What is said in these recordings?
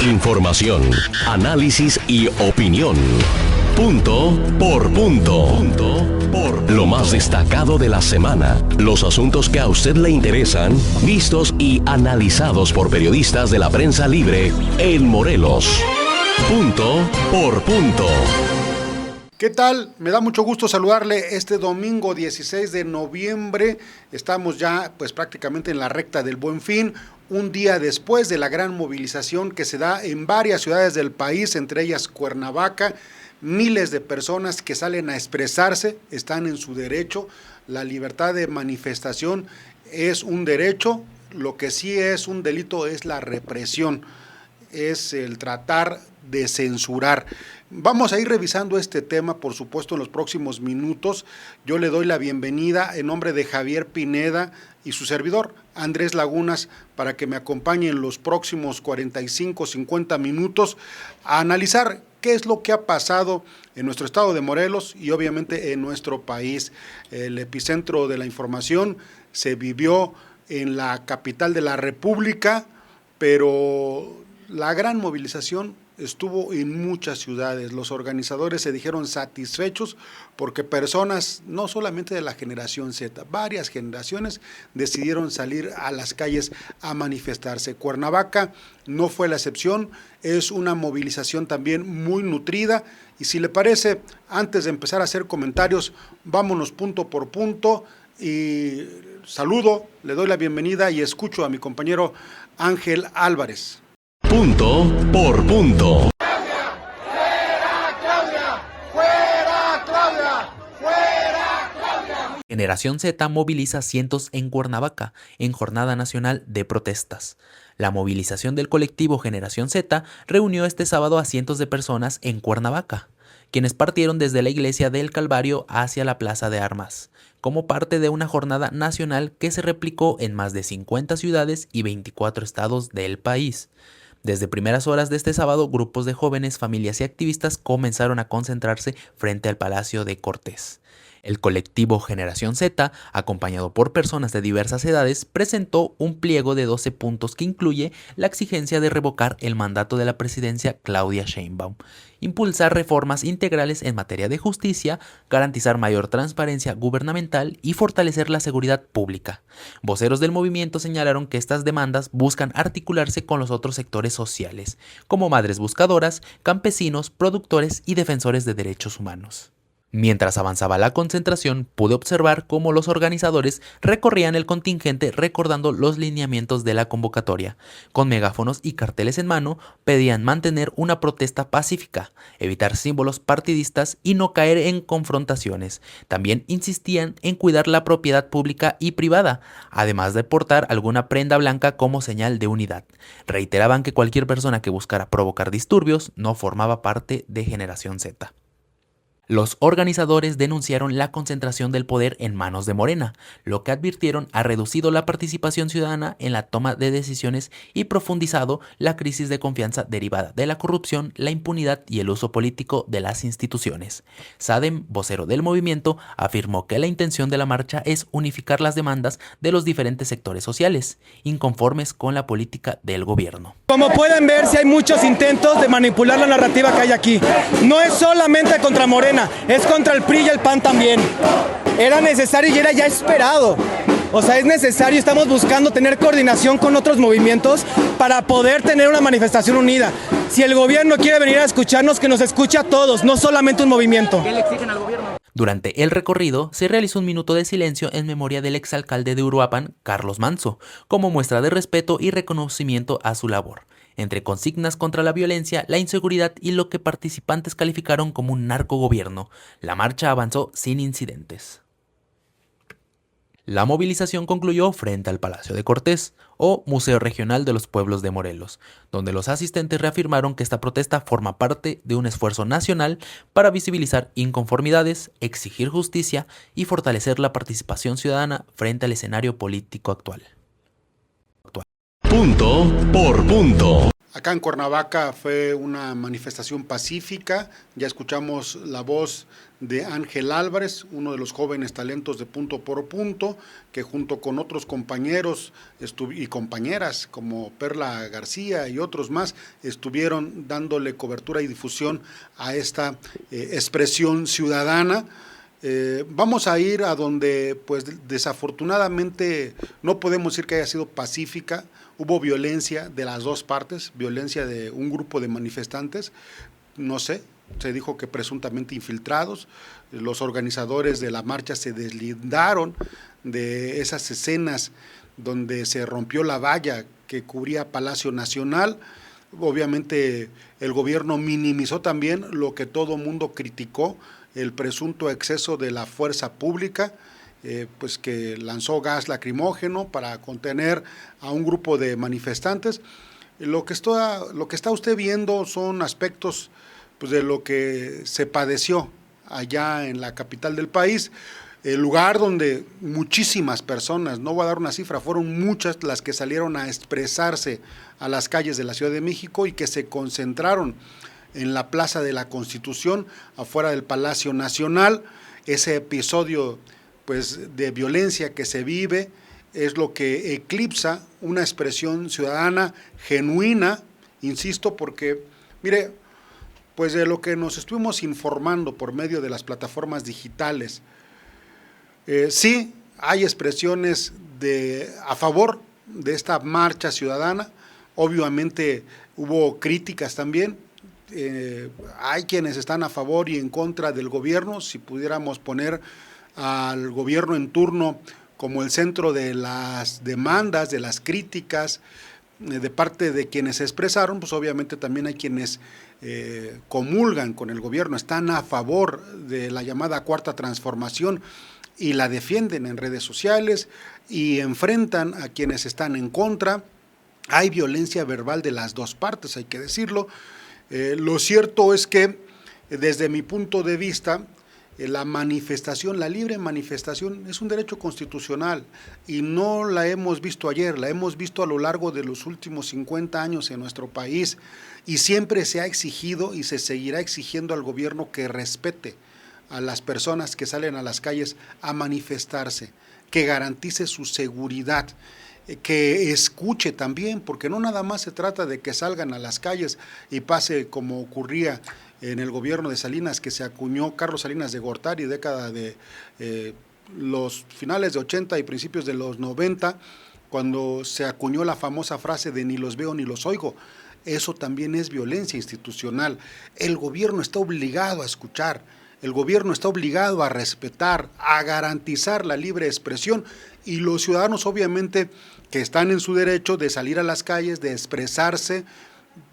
Información, análisis y opinión. Punto por punto. Lo más destacado de la semana. Los asuntos que a usted le interesan, vistos y analizados por periodistas de la prensa libre en Morelos. Punto por punto. ¿Qué tal? Me da mucho gusto saludarle este domingo 16 de noviembre. Estamos ya pues prácticamente en la recta del Buen Fin, un día después de la gran movilización que se da en varias ciudades del país, entre ellas Cuernavaca. Miles de personas que salen a expresarse, están en su derecho. La libertad de manifestación es un derecho, lo que sí es un delito es la represión, es el tratar de censurar. Vamos a ir revisando este tema, por supuesto, en los próximos minutos. Yo le doy la bienvenida en nombre de Javier Pineda y su servidor, Andrés Lagunas, para que me acompañe en los próximos 45-50 minutos a analizar qué es lo que ha pasado en nuestro estado de Morelos y obviamente en nuestro país. El epicentro de la información se vivió en la capital de la República, pero la gran movilización estuvo en muchas ciudades. Los organizadores se dijeron satisfechos porque personas, no solamente de la generación Z, varias generaciones decidieron salir a las calles a manifestarse. Cuernavaca no fue la excepción, es una movilización también muy nutrida. Y si le parece, antes de empezar a hacer comentarios, vámonos punto por punto y saludo, le doy la bienvenida y escucho a mi compañero Ángel Álvarez. Punto por punto. Generación Z moviliza cientos en Cuernavaca en Jornada Nacional de Protestas. La movilización del colectivo Generación Z reunió este sábado a cientos de personas en Cuernavaca, quienes partieron desde la Iglesia del Calvario hacia la Plaza de Armas, como parte de una jornada nacional que se replicó en más de 50 ciudades y 24 estados del país. Desde primeras horas de este sábado, grupos de jóvenes, familias y activistas comenzaron a concentrarse frente al Palacio de Cortés. El colectivo Generación Z, acompañado por personas de diversas edades, presentó un pliego de 12 puntos que incluye la exigencia de revocar el mandato de la presidencia Claudia Sheinbaum, impulsar reformas integrales en materia de justicia, garantizar mayor transparencia gubernamental y fortalecer la seguridad pública. Voceros del movimiento señalaron que estas demandas buscan articularse con los otros sectores sociales, como madres buscadoras, campesinos, productores y defensores de derechos humanos. Mientras avanzaba la concentración, pude observar cómo los organizadores recorrían el contingente recordando los lineamientos de la convocatoria. Con megáfonos y carteles en mano, pedían mantener una protesta pacífica, evitar símbolos partidistas y no caer en confrontaciones. También insistían en cuidar la propiedad pública y privada, además de portar alguna prenda blanca como señal de unidad. Reiteraban que cualquier persona que buscara provocar disturbios no formaba parte de Generación Z. Los organizadores denunciaron la concentración del poder en manos de Morena, lo que advirtieron ha reducido la participación ciudadana en la toma de decisiones y profundizado la crisis de confianza derivada de la corrupción, la impunidad y el uso político de las instituciones. Sadem, vocero del movimiento, afirmó que la intención de la marcha es unificar las demandas de los diferentes sectores sociales, inconformes con la política del gobierno. Como pueden ver, sí hay muchos intentos de manipular la narrativa que hay aquí. No es solamente contra Morena, es contra el PRI y el PAN también. Era necesario y era ya esperado. O sea, es necesario, estamos buscando tener coordinación con otros movimientos para poder tener una manifestación unida. Si el gobierno quiere venir a escucharnos, que nos escuche a todos, no solamente un movimiento. ¿Qué le exigen al gobierno? Durante el recorrido, se realizó un minuto de silencio en memoria del exalcalde de Uruapan, Carlos Manzo, como muestra de respeto y reconocimiento a su labor. Entre consignas contra la violencia, la inseguridad y lo que participantes calificaron como un narcogobierno, la marcha avanzó sin incidentes. La movilización concluyó frente al Palacio de Cortés, o Museo Regional de los Pueblos de Morelos, donde los asistentes reafirmaron que esta protesta forma parte de un esfuerzo nacional para visibilizar inconformidades, exigir justicia y fortalecer la participación ciudadana frente al escenario político actual. Punto por punto. Acá en Cuernavaca fue una manifestación pacífica, ya escuchamos la voz de Ángel Álvarez, uno de los jóvenes talentos de Punto por Punto, que junto con otros compañeros y compañeras como Perla García y otros más estuvieron dándole cobertura y difusión a esta expresión ciudadana. Vamos a ir a donde pues desafortunadamente no podemos decir que haya sido pacífica. Hubo violencia de las dos partes, violencia de un grupo de manifestantes, no sé, se dijo que presuntamente infiltrados. Los organizadores de la marcha se deslindaron de esas escenas donde se rompió la valla que cubría Palacio Nacional. Obviamente el gobierno minimizó también lo que todo mundo criticó, el presunto exceso de la fuerza pública, pues que lanzó gas lacrimógeno para contener a un grupo de manifestantes. Lo que está usted viendo son aspectos pues de lo que se padeció allá en la capital del país, el lugar donde muchísimas personas, no voy a dar una cifra, fueron muchas las que salieron a expresarse a las calles de la Ciudad de México y que se concentraron en la Plaza de la Constitución, afuera del Palacio Nacional. Ese episodio pues de violencia que se vive es lo que eclipsa una expresión ciudadana genuina, insisto, porque mire, pues de lo que nos estuvimos informando por medio de las plataformas digitales, sí hay expresiones a favor de esta marcha ciudadana. Obviamente hubo críticas también, hay quienes están a favor y en contra del gobierno. Si pudiéramos poner al gobierno en turno como el centro de las demandas, de las críticas, de parte de quienes se expresaron, pues obviamente también hay quienes comulgan con el gobierno, están a favor de la llamada Cuarta Transformación y la defienden en redes sociales y enfrentan a quienes están en contra. Hay violencia verbal de las dos partes, hay que decirlo. Lo cierto es que desde mi punto de vista, la manifestación, la libre manifestación es un derecho constitucional y no la hemos visto ayer, la hemos visto a lo largo de los últimos 50 años en nuestro país y siempre se ha exigido y se seguirá exigiendo al gobierno que respete a las personas que salen a las calles a manifestarse, que garantice su seguridad, que escuche también, porque no nada más se trata de que salgan a las calles y pase como ocurría en el gobierno de Salinas, que se acuñó Carlos Salinas de Gortari, década de los finales de 80 y principios de los 90, cuando se acuñó la famosa frase de ni los veo ni los oigo. Eso también es violencia institucional. El gobierno está obligado a escuchar, el gobierno está obligado a respetar, a garantizar la libre expresión, y los ciudadanos obviamente que están en su derecho de salir a las calles, de expresarse,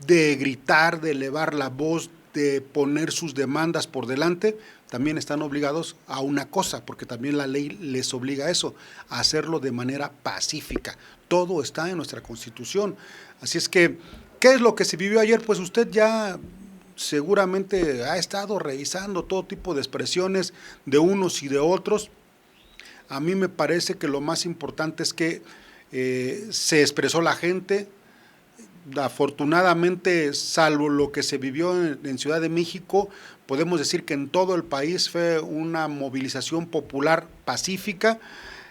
de gritar, de elevar la voz, de poner sus demandas por delante, también están obligados a una cosa, porque también la ley les obliga a eso, a hacerlo de manera pacífica. Todo está en nuestra Constitución. Así es que, ¿qué es lo que se vivió ayer? Pues usted ya seguramente ha estado revisando todo tipo de expresiones de unos y de otros. A mí me parece que lo más importante es que se expresó la gente. Afortunadamente, salvo lo que se vivió en Ciudad de México, podemos decir que en todo el país fue una movilización popular pacífica.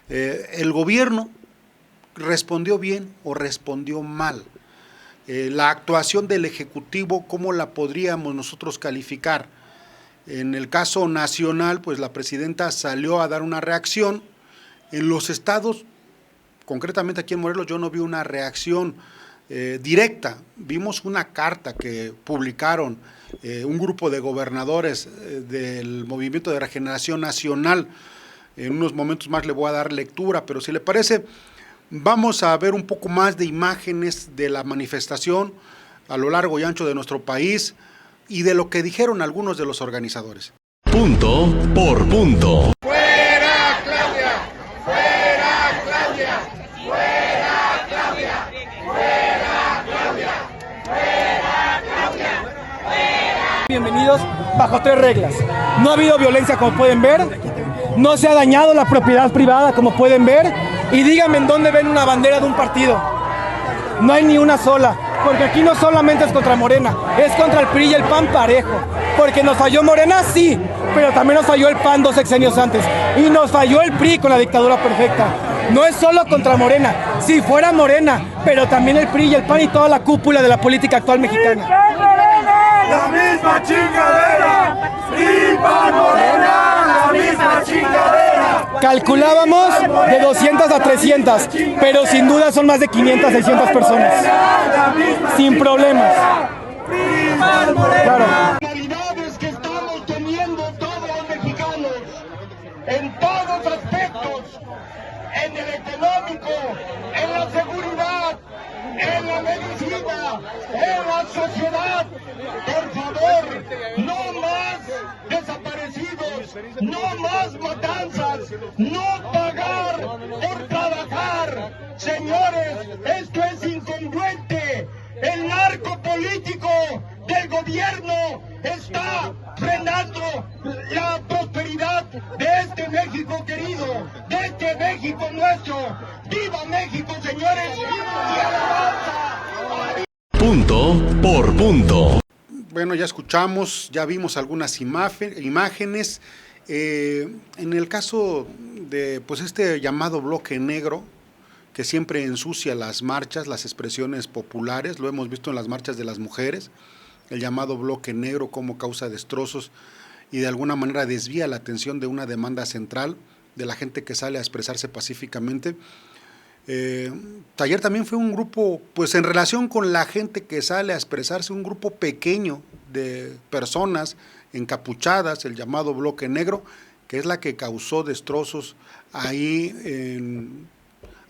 El gobierno respondió bien o respondió mal. La actuación del Ejecutivo, ¿cómo la podríamos nosotros calificar? En el caso nacional, pues la presidenta salió a dar una reacción. En los estados, concretamente aquí en Morelos, yo no vi una reacción directa. Vimos una carta que publicaron un grupo de gobernadores del Movimiento de Regeneración Nacional. En unos momentos más le voy a dar lectura, pero si le parece, vamos a ver un poco más de imágenes de la manifestación a lo largo y ancho de nuestro país y de lo que dijeron algunos de los organizadores. Punto por punto. ¡Fuera Claudia! ¡Fuera Claudia! ¡Fuera Claudia! ¡Fuera Claudia! ¡Fuera Claudia! ¡Fuera! Bienvenidos bajo 3 reglas. No ha habido violencia, como pueden ver. No se ha dañado la propiedad privada, como pueden ver. Y díganme en dónde ven una bandera de un partido. No hay ni una sola. Porque aquí no solamente es contra Morena, es contra el PRI y el PAN parejo. Porque nos falló Morena, sí, pero también nos falló el PAN 2 sexenios antes. Y nos falló el PRI con la dictadura perfecta. No es solo contra Morena, si fuera Morena, pero también el PRI y el PAN y toda la cúpula de la política actual mexicana. La misma chingadera, PRI, PAN, Morena, la misma chingadera. Calculábamos de 200 a 300, pero sin duda son más de 500, 600 personas. Sin problemas. Claro. Realidades que estamos teniendo todos los mexicanos en todos aspectos, en el económico, en la seguridad, en la medicina, en la sociedad. Por favor, no más desaparecidos, no más matanzas, no pagar por trabajar. Señores, esto es incongruente. El narco político del gobierno está frenando la prosperidad de este México querido, de este México nuestro. ¡Viva México, señores! ¡Y alabanza! Punto por punto. Bueno, ya escuchamos, ya vimos algunas imágenes. En el caso de pues este llamado bloque negro, que siempre ensucia las marchas, las expresiones populares, lo hemos visto en las marchas de las mujeres, el llamado bloque negro como causa destrozos y de alguna manera desvía la atención de una demanda central de la gente que sale a expresarse pacíficamente. Ayer también fue un grupo, pues en relación con la gente que sale a expresarse, un grupo pequeño de personas encapuchadas, el llamado bloque negro, que es la que causó destrozos ahí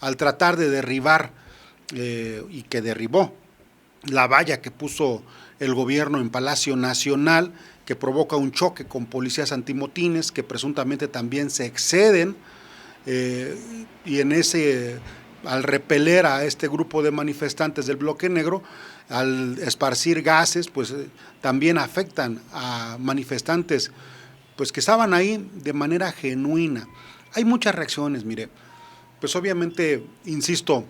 al tratar de derribar y que derribó la valla que puso el gobierno en Palacio Nacional, que provoca un choque con policías antimotines que presuntamente también se exceden y al repeler a este grupo de manifestantes del bloque negro, al esparcir gases, pues también afectan a manifestantes pues que estaban ahí de manera genuina. Hay muchas reacciones, mire. Pues obviamente, insisto,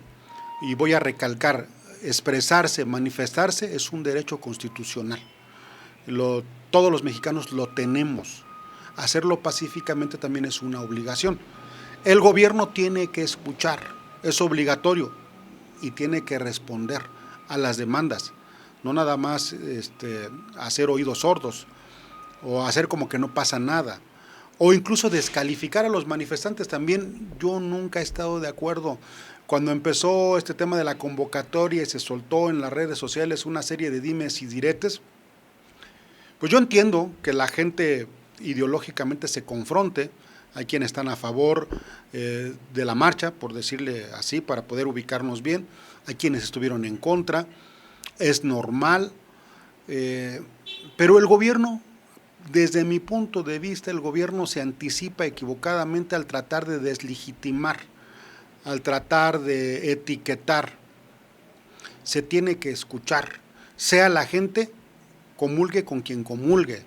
y voy a recalcar, expresarse, manifestarse es un derecho constitucional. Todos los mexicanos lo tenemos. Hacerlo pacíficamente también es una obligación. El gobierno tiene que escuchar, es obligatorio, y tiene que responder a las demandas. No nada más hacer oídos sordos o hacer como que no pasa nada. O incluso descalificar a los manifestantes también. Yo nunca he estado de acuerdo. Cuando empezó este tema de la convocatoria y se soltó en las redes sociales una serie de dimes y diretes, pues yo entiendo que la gente ideológicamente se confronte. Hay quienes están a favor de la marcha, por decirle así, para poder ubicarnos bien. Hay quienes estuvieron en contra. Es normal. Pero el gobierno, desde mi punto de vista, el gobierno se anticipa equivocadamente al tratar de deslegitimar, al tratar de etiquetar. Se tiene que escuchar, sea la gente, comulgue con quien comulgue,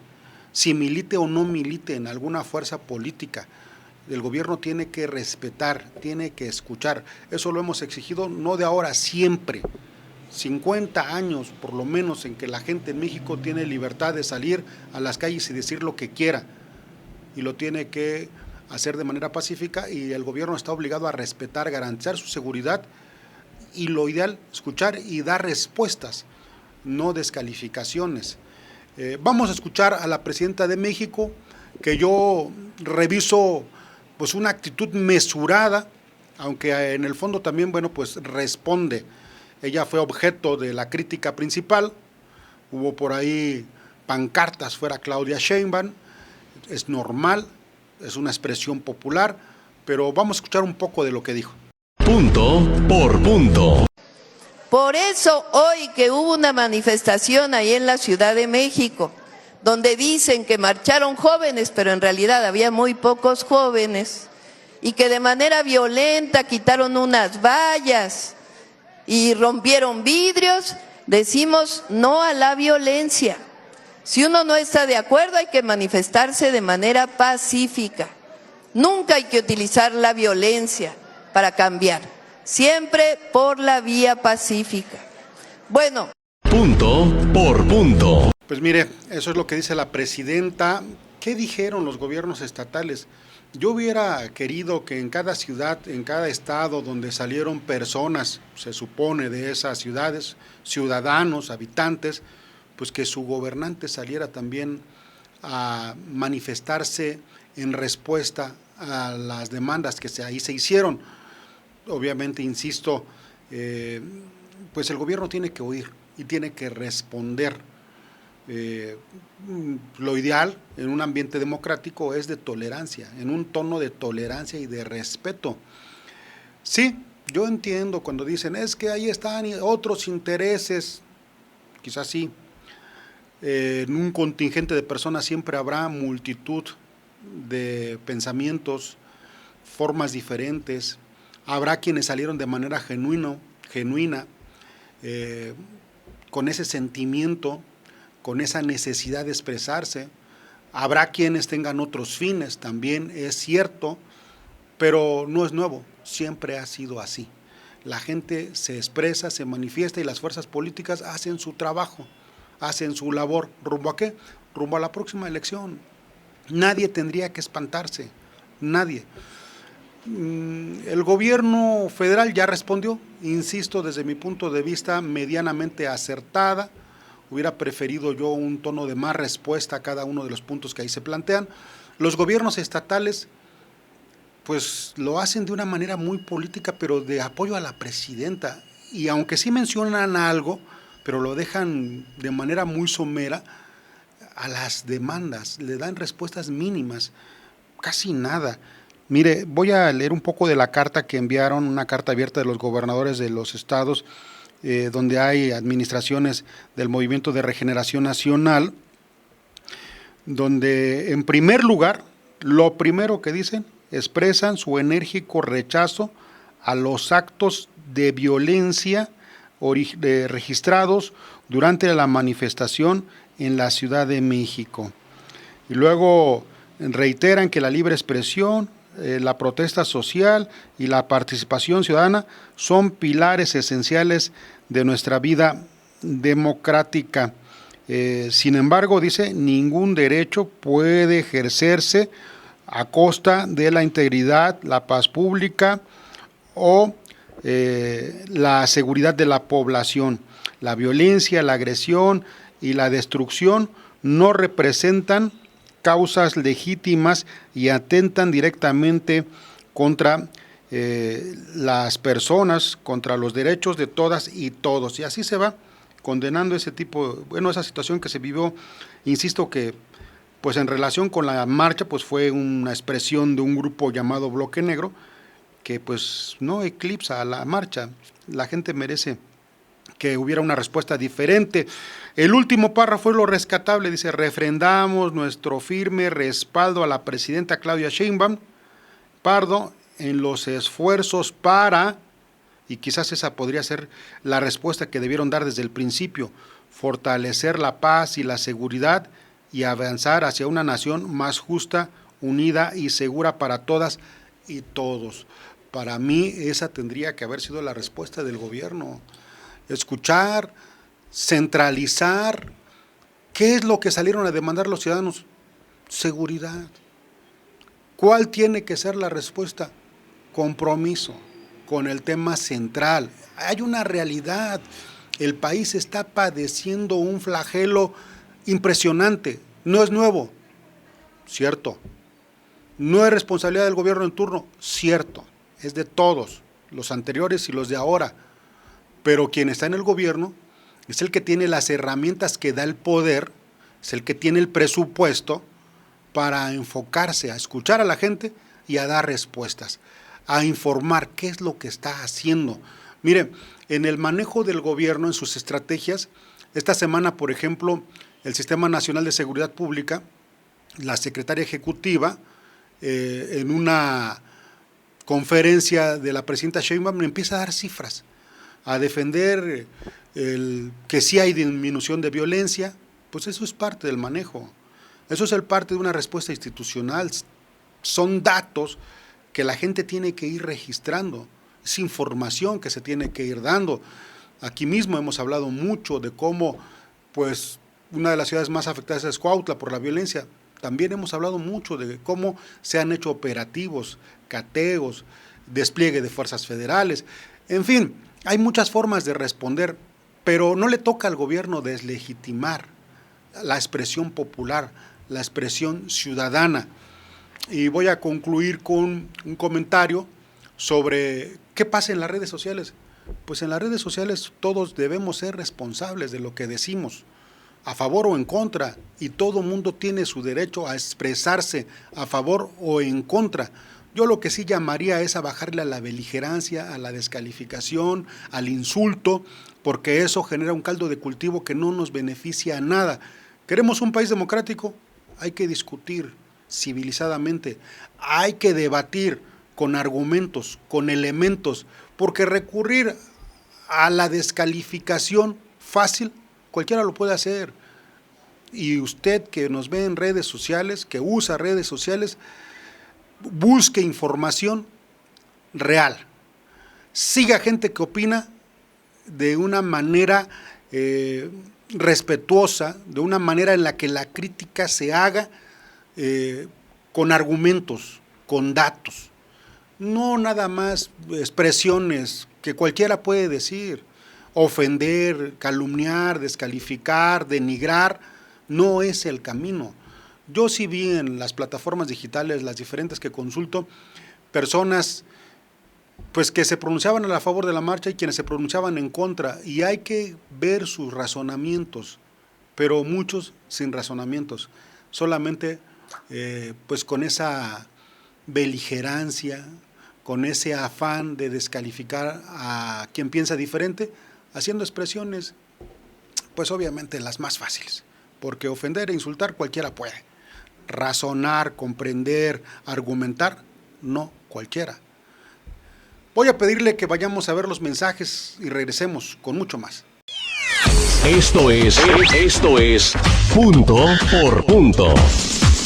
si milite o no milite en alguna fuerza política. El gobierno tiene que respetar, tiene que escuchar. Eso lo hemos exigido no de ahora, siempre. 50 años por lo menos en que la gente en México tiene libertad de salir a las calles y decir lo que quiera, y lo tiene que hacer de manera pacífica, y el gobierno está obligado a respetar, garantizar su seguridad, y lo ideal, escuchar y dar respuestas, no descalificaciones. Vamos a escuchar a la presidenta de México, que yo reviso pues una actitud mesurada, aunque en el fondo también, bueno, pues responde. Ella fue objeto de la crítica principal, hubo por ahí pancartas fuera Claudia Sheinbaum, es normal, es una expresión popular, pero vamos a escuchar un poco de lo que dijo. Punto por punto. Por eso hoy que hubo una manifestación ahí en la Ciudad de México, donde dicen que marcharon jóvenes, pero en realidad había muy pocos jóvenes, y que de manera violenta quitaron unas vallas y rompieron vidrios, decimos no a la violencia. Si uno no está de acuerdo, hay que manifestarse de manera pacífica. Nunca hay que utilizar la violencia para cambiar, siempre por la vía pacífica. Bueno. Punto por punto. Pues mire, eso es lo que dice la presidenta, ¿qué dijeron los gobiernos estatales? Yo hubiera querido que en cada ciudad, en cada estado donde salieron personas, se supone de esas ciudades, ciudadanos, habitantes, pues que su gobernante saliera también a manifestarse en respuesta a las demandas que ahí se hicieron. Obviamente, insisto, pues el gobierno tiene que oír y tiene que responder. Lo ideal en un ambiente democrático es de tolerancia, en un tono de tolerancia y de respeto. Sí, yo entiendo cuando dicen, es que ahí están otros intereses, quizás sí, en un contingente de personas siempre habrá multitud de pensamientos, formas diferentes, habrá quienes salieron de manera genuina, con ese sentimiento, con esa necesidad de expresarse. Habrá quienes tengan otros fines, también es cierto, pero no es nuevo, siempre ha sido así. La gente se expresa, se manifiesta y las fuerzas políticas hacen su trabajo, hacen su labor. ¿Rumbo a qué? Rumbo a la próxima elección. Nadie tendría que espantarse, nadie. El gobierno federal ya respondió, insisto, desde mi punto de vista, medianamente acertada. Hubiera preferido yo un tono de más respuesta a cada uno de los puntos que ahí se plantean. Los gobiernos estatales, pues lo hacen de una manera muy política, pero de apoyo a la presidenta. Y aunque sí mencionan algo, pero lo dejan de manera muy somera a las demandas, le dan respuestas mínimas, casi nada. Mire, voy a leer un poco de la carta que enviaron, una carta abierta de los gobernadores de los estados, donde hay administraciones del Movimiento de Regeneración Nacional, donde en primer lugar, lo primero que dicen, expresan su enérgico rechazo a los actos de violencia registrados durante la manifestación en la Ciudad de México. Y luego reiteran que la libre expresión, la protesta social y la participación ciudadana son pilares esenciales de nuestra vida democrática. Sin embargo, dice, ningún derecho puede ejercerse a costa de la integridad, la paz pública o la seguridad de la población. La violencia, la agresión y la destrucción no representan causas legítimas y atentan directamente contra las personas, contra los derechos de todas y todos. Y así se va condenando ese tipo, esa situación que se vivió. Insisto que pues en relación con la marcha, pues fue una expresión de un grupo llamado Bloque Negro, que pues no eclipsa a la marcha. La gente merece que hubiera una respuesta diferente. El último párrafo es lo rescatable, dice, refrendamos nuestro firme respaldo a la presidenta Claudia Sheinbaum Pardo en los esfuerzos para, y quizás esa podría ser la respuesta que debieron dar desde el principio, fortalecer la paz y la seguridad y avanzar hacia una nación más justa, unida y segura para todas y todos. Para mí esa tendría que haber sido la respuesta del gobierno. Escuchar, centralizar. ¿Qué es lo que salieron a demandar los ciudadanos? Seguridad. ¿Cuál tiene que ser la respuesta? Compromiso con el tema central. Hay una realidad. El país está padeciendo un flagelo impresionante. No es nuevo, cierto. No es responsabilidad del gobierno en turno, cierto. Es de todos, los anteriores y los de ahora. Pero quien está en el gobierno es el que tiene las herramientas que da el poder, es el que tiene el presupuesto para enfocarse a escuchar a la gente y a dar respuestas, a informar qué es lo que está haciendo. Mire, en el manejo del gobierno, en sus estrategias, esta semana, por ejemplo, el Sistema Nacional de Seguridad Pública, la secretaria ejecutiva, en una conferencia de la presidenta Sheinbaum, empieza a dar cifras, a defender que sí hay disminución de violencia. Pues eso es parte del manejo, eso es parte de una respuesta institucional, son datos que la gente tiene que ir registrando, es información que se tiene que ir dando. Aquí mismo hemos hablado mucho de cómo, pues, una de las ciudades más afectadas es Cuautla por la violencia. También hemos hablado mucho de cómo se han hecho operativos, cateos, despliegue de fuerzas federales. En fin, hay muchas formas de responder, pero no le toca al gobierno deslegitimar la expresión popular, la expresión ciudadana. Y voy a concluir con un comentario sobre qué pasa en las redes sociales. Pues en las redes sociales todos debemos ser responsables de lo que decimos, a favor o en contra, y todo mundo tiene su derecho a expresarse a favor o en contra. Yo lo que sí llamaría es a bajarle a la beligerancia, a la descalificación, al insulto, porque eso genera un caldo de cultivo que no nos beneficia a nada. ¿Queremos un país democrático? Hay que discutir civilizadamente, hay que debatir con argumentos, con elementos, porque recurrir a la descalificación fácil, cualquiera lo puede hacer. Y usted que nos ve en redes sociales, que usa redes sociales, busque información real. Siga gente que opina de una manera respetuosa, de una manera en la que la crítica se haga con argumentos, con datos. No nada más expresiones que cualquiera puede decir, ofender, calumniar, descalificar, denigrar, no es el camino. Yo sí vi en las plataformas digitales, las diferentes que consulto, personas pues que se pronunciaban a favor de la marcha y quienes se pronunciaban en contra, y hay que ver sus razonamientos, pero muchos sin razonamientos, solamente pues con esa beligerancia, con ese afán de descalificar a quien piensa diferente, haciendo expresiones, pues obviamente las más fáciles, porque ofender e insultar cualquiera puede, razonar, comprender, argumentar, no cualquiera. Voy a pedirle que vayamos a ver los mensajes y regresemos con mucho más. Esto es Punto por Punto.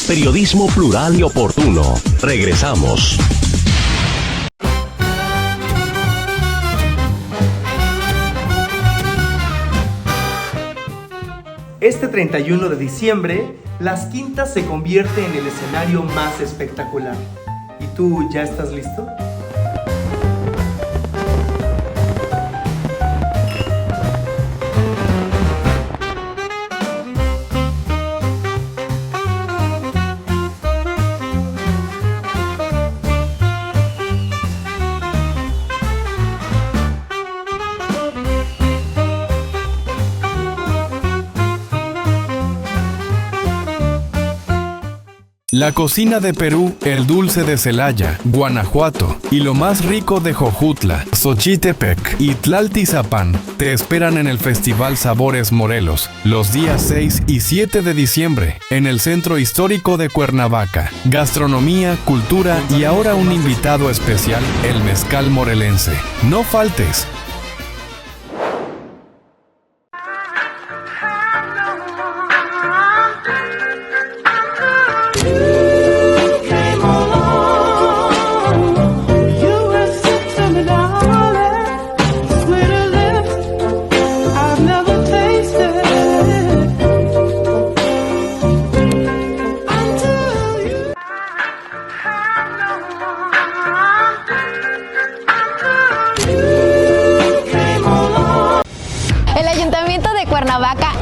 Periodismo plural y oportuno. Regresamos. Este 31 de diciembre, Las Quintas se convierte en el escenario más espectacular. ¿Y tú ya estás listo? La cocina de Perú, el dulce de Celaya, Guanajuato y lo más rico de Jojutla, Xochitepec y Tlaltizapán te esperan en el Festival Sabores Morelos los días 6 y 7 de diciembre en el Centro Histórico de Cuernavaca. Gastronomía, cultura y ahora un invitado especial, el mezcal morelense. No faltes.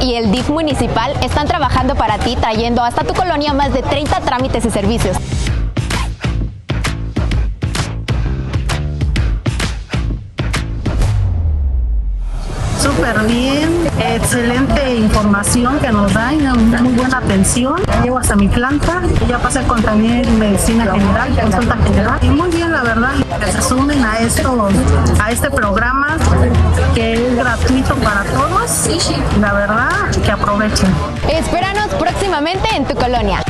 Y el DIF municipal están trabajando para ti, trayendo hasta tu colonia más de 30 trámites y servicios. Súper bien, excelente información que nos da y una muy buena atención. Llego hasta mi planta, ya pasé con también medicina general, consulta general, y muy bien, la verdad, que se sumen a este programa que es gratuito para todos. La verdad, que aprovechen. Espéranos próximamente en tu colonia.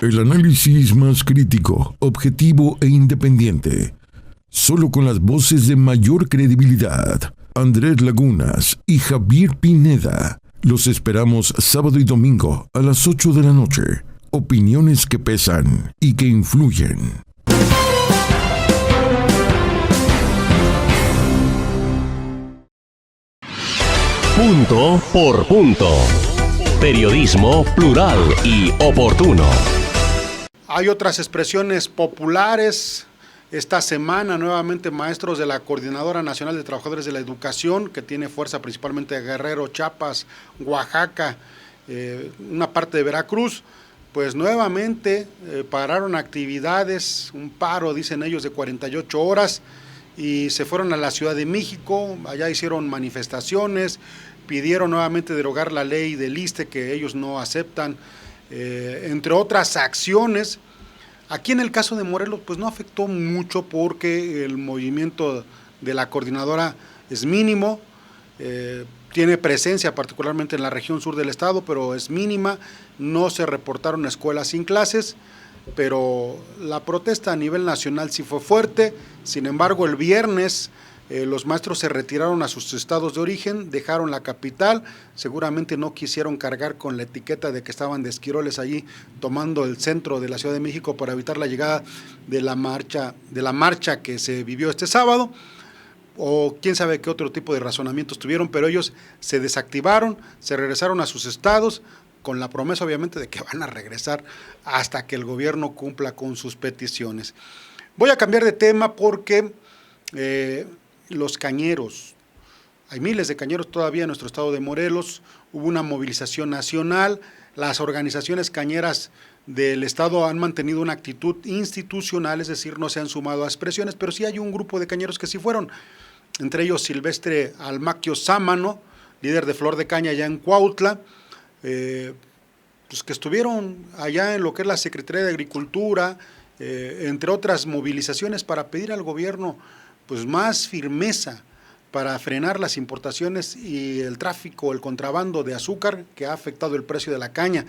El análisis más crítico, objetivo e independiente. Solo con las voces de mayor credibilidad. Andrés Lagunas y Javier Pineda. Los esperamos sábado y domingo a las 8 de la noche. Opiniones que pesan y que influyen. Punto por punto. Periodismo plural y oportuno. Hay otras expresiones populares. Esta semana nuevamente maestros de la Coordinadora Nacional de Trabajadores de la Educación, que tiene fuerza principalmente de Guerrero, Chiapas, Oaxaca, una parte de Veracruz, pues nuevamente pararon actividades, un paro, dicen ellos, de 48 horas, y se fueron a la Ciudad de México. Allá hicieron manifestaciones, pidieron nuevamente derogar la ley del ISSSTE, que ellos no aceptan, entre otras acciones. Aquí en el caso de Morelos pues no afectó mucho porque el movimiento de la coordinadora es mínimo, tiene presencia particularmente en la región sur del estado, pero es mínima, no se reportaron escuelas sin clases, pero la protesta a nivel nacional sí fue fuerte. Sin embargo, el viernes los maestros se retiraron a sus estados de origen, dejaron la capital, seguramente no quisieron cargar con la etiqueta de que estaban de esquiroles allí tomando el centro de la Ciudad de México para evitar la llegada de la marcha que se vivió este sábado, o quién sabe qué otro tipo de razonamientos tuvieron, pero ellos se desactivaron, se regresaron a sus estados, con la promesa obviamente de que van a regresar hasta que el gobierno cumpla con sus peticiones. Voy a cambiar de tema porque los cañeros, hay miles de cañeros todavía en nuestro estado de Morelos, hubo una movilización nacional, las organizaciones cañeras del estado han mantenido una actitud institucional, es decir, no se han sumado a expresiones, pero sí hay un grupo de cañeros que sí fueron, entre ellos Silvestre Almaquio Sámano, líder de Flor de Caña allá en Cuautla, pues que estuvieron allá en lo que es la Secretaría de Agricultura, entre otras movilizaciones para pedir al gobierno pues más firmeza para frenar las importaciones y el tráfico, el contrabando de azúcar que ha afectado el precio de la caña.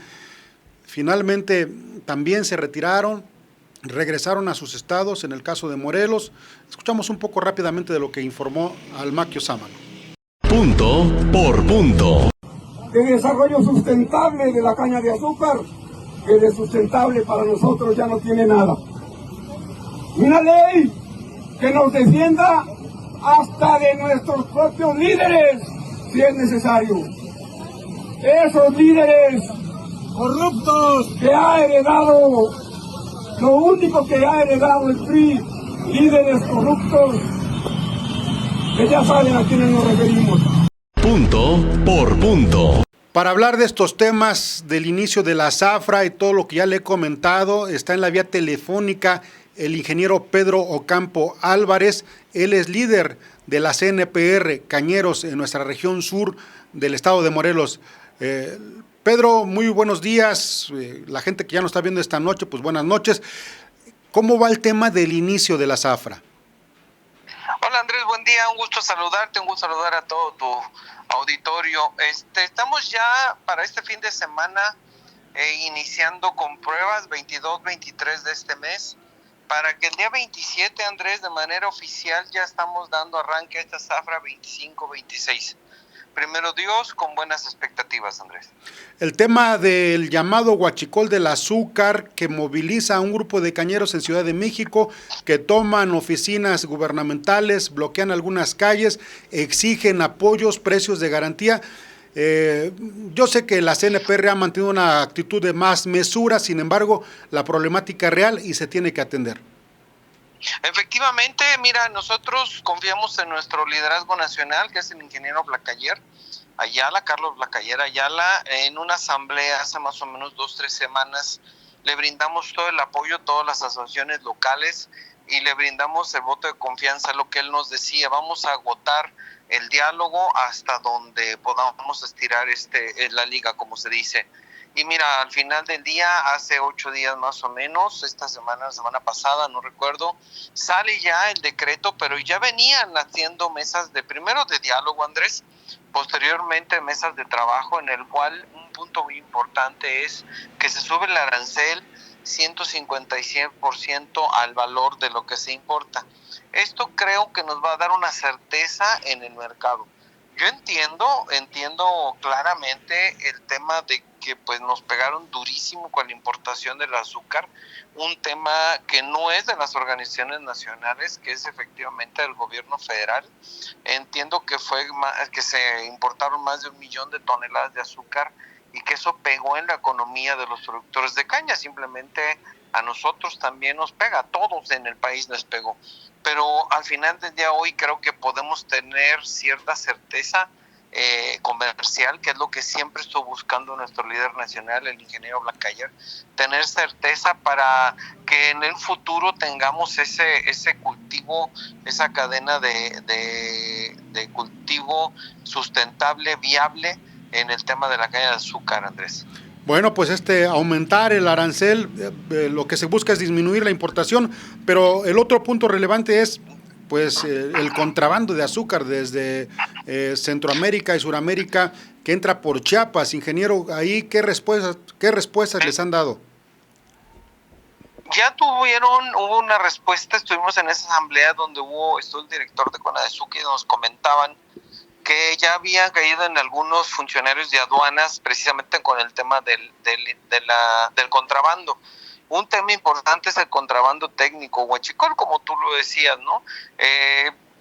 Finalmente también se retiraron, regresaron a sus estados, en el caso de Morelos. Escuchamos un poco rápidamente de lo que informó Almaquio Sámano. Punto por punto. De desarrollo sustentable de la caña de azúcar, que de sustentable para nosotros ya no tiene nada. Una ley que nos defienda hasta de nuestros propios líderes, si es necesario. Esos líderes corruptos que ha heredado, lo único que ha heredado el PRI, líderes corruptos, que ya saben a quiénes nos referimos. Punto por punto. Para hablar de estos temas del inicio de la zafra y todo lo que ya le he comentado, está en la vía telefónica el ingeniero Pedro Ocampo Álvarez. Él es líder de la CNPR Cañeros en nuestra región sur del estado de Morelos. Pedro, muy buenos días. La gente que ya nos está viendo esta noche, pues buenas noches. ¿Cómo va el tema del inicio de la zafra? Hola Andrés, buen día, un gusto saludarte, un gusto saludar a todo tu auditorio. Estamos ya para este fin de semana iniciando con pruebas 22, 23 de este mes, para que el día 27, Andrés, de manera oficial ya estamos dando arranque a esta zafra 25, 26. Primero Dios, con buenas expectativas, Andrés. El tema del llamado huachicol del azúcar que moviliza a un grupo de cañeros en Ciudad de México que toman oficinas gubernamentales, bloquean algunas calles, exigen apoyos, precios de garantía. Yo sé que la CNPR ha mantenido una actitud de más mesura, sin embargo, la problemática es real y se tiene que atender. Efectivamente, mira, nosotros confiamos en nuestro liderazgo nacional, que es el ingeniero Ayala, Carlos Blacayer Ayala. En una asamblea hace más o menos 2-3 semanas le brindamos todo el apoyo a todas las asociaciones locales y le brindamos el voto de confianza, lo que él nos decía: vamos a agotar el diálogo hasta donde podamos estirar la liga, como se dice. Y mira, al final del día, hace 8 días más o menos, la semana pasada, no recuerdo, sale ya el decreto, pero ya venían haciendo mesas primero de diálogo, Andrés, posteriormente mesas de trabajo, en el cual un punto muy importante es que se sube el arancel 150 y 100% al valor de lo que se importa. Esto creo que nos va a dar una certeza en el mercado. Yo entiendo claramente el tema de que pues nos pegaron durísimo con la importación del azúcar, un tema que no es de las organizaciones nacionales, que es efectivamente del gobierno federal. Entiendo que que se importaron más de 1 millón de toneladas de azúcar y que eso pegó en la economía de los productores de caña. Simplemente a nosotros también nos pega, a todos en el país nos pegó. Pero al final del día hoy creo que podemos tener cierta certeza comercial, que es lo que siempre estuvo buscando nuestro líder nacional, el ingeniero Blacayer, tener certeza para que en el futuro tengamos ese cultivo, esa cadena de cultivo sustentable, viable en el tema de la caña de azúcar, Andrés. Bueno, pues aumentar el arancel, lo que se busca es disminuir la importación, pero el otro punto relevante es pues el contrabando de azúcar desde Centroamérica y Suramérica que entra por Chiapas. Ingeniero, ahí ¿qué respuestas les han dado? Ya hubo una respuesta, estuvimos en esa asamblea donde estuvo el director de Conadesuc y nos comentaban que ya habían caído en algunos funcionarios de aduanas precisamente con el tema del contrabando. Un tema importante es el contrabando técnico, huachicol, como tú lo decías, ¿no?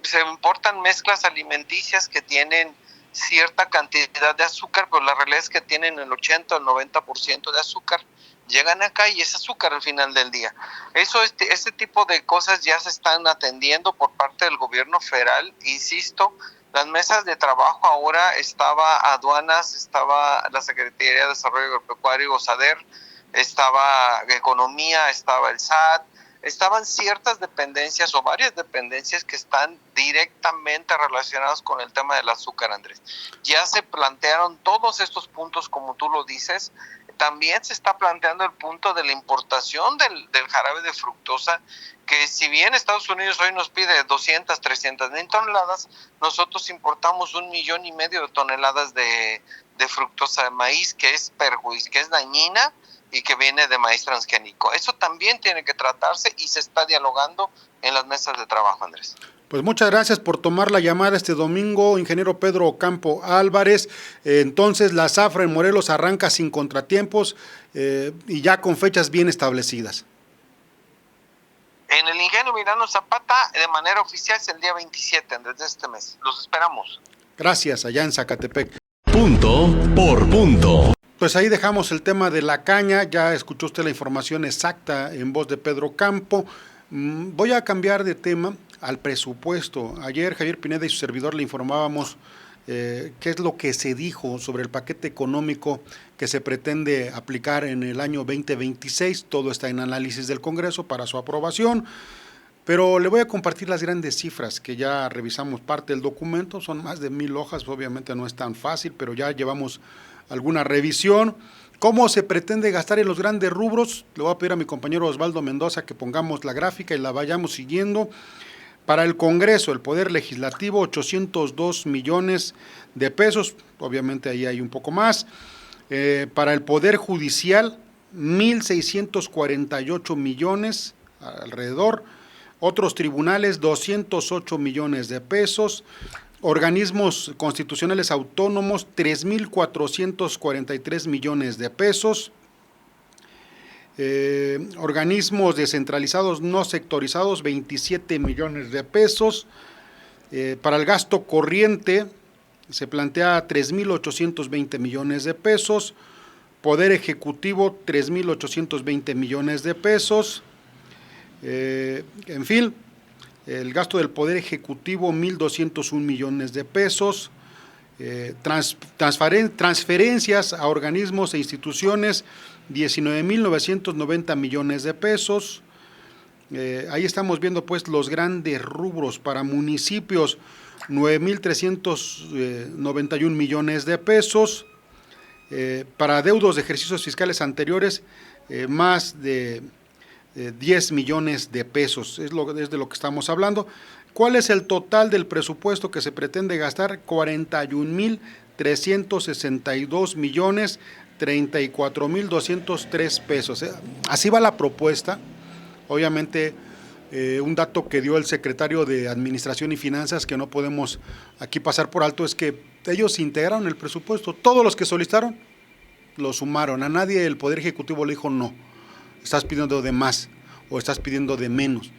Se importan mezclas alimenticias que tienen cierta cantidad de azúcar, pero la realidad es que tienen el 80 o el 90% de azúcar. Llegan acá y es azúcar al final del día. Este tipo de cosas ya se están atendiendo por parte del gobierno federal, insisto. Las mesas de trabajo ahora estaba aduanas, estaba la Secretaría de Desarrollo Agropecuario, GOSADER, estaba Economía, estaba el SAT, estaban ciertas dependencias o varias dependencias que están directamente relacionadas con el tema del azúcar, Andrés. Ya se plantearon todos estos puntos, como tú lo dices. También se está planteando el punto de la importación del jarabe de fructosa, que si bien Estados Unidos hoy nos pide 200, 300 mil toneladas, nosotros importamos 1,5 millones de toneladas de fructosa de maíz, que es que es dañina y que viene de maíz transgénico. Eso también tiene que tratarse y se está dialogando en las mesas de trabajo, Andrés. Pues muchas gracias por tomar la llamada este domingo, ingeniero Pedro Ocampo Álvarez. Entonces la zafra en Morelos arranca sin contratiempos y ya con fechas bien establecidas. En el Ingenio Emiliano Zapata, de manera oficial, es el día 27, Andrés, de este mes. Los esperamos. Gracias, allá en Zacatepec. Punto por punto. Pues ahí dejamos el tema de la caña, ya escuchó usted la información exacta en voz de Pedro Ocampo. Voy a cambiar de tema al presupuesto. Ayer Javier Pineda y su servidor le informábamos qué es lo que se dijo sobre el paquete económico que se pretende aplicar en el año 2026. Todo está en análisis del Congreso para su aprobación, pero le voy a compartir las grandes cifras que ya revisamos parte del documento. Son más de 1,000 hojas, obviamente no es tan fácil, pero ya llevamos alguna revisión. ¿Cómo se pretende gastar en los grandes rubros? Le voy a pedir a mi compañero Osvaldo Mendoza que pongamos la gráfica y la vayamos siguiendo. Para el Congreso, el Poder Legislativo, 802 millones de pesos, obviamente ahí hay un poco más. Para el Poder Judicial, 1,648 millones alrededor. Otros tribunales, 208 millones de pesos. Organismos constitucionales autónomos, 3,443 millones de pesos. Organismos descentralizados no sectorizados, 27 millones de pesos. Para el gasto corriente se plantea 3,820 millones de pesos. Poder Ejecutivo, 3,820 millones de pesos. En fin, el gasto del Poder Ejecutivo, 1,201 millones de pesos. Transferencias a organismos e instituciones, 19,990 millones de pesos. Ahí estamos viendo pues los grandes rubros. Para municipios, 9,391 millones de pesos. Para adeudos de ejercicios fiscales anteriores, más de 10 millones de pesos, es de lo que estamos hablando. ¿Cuál es el total del presupuesto que se pretende gastar? 41,362 millones 34,203 pesos. Así va la propuesta. Obviamente Un dato que dio el secretario de Administración y Finanzas que no podemos aquí pasar por alto es que ellos integraron el presupuesto. Todos los que solicitaron lo sumaron. A nadie el Poder Ejecutivo le dijo no, estás pidiendo de más o estás pidiendo de menos.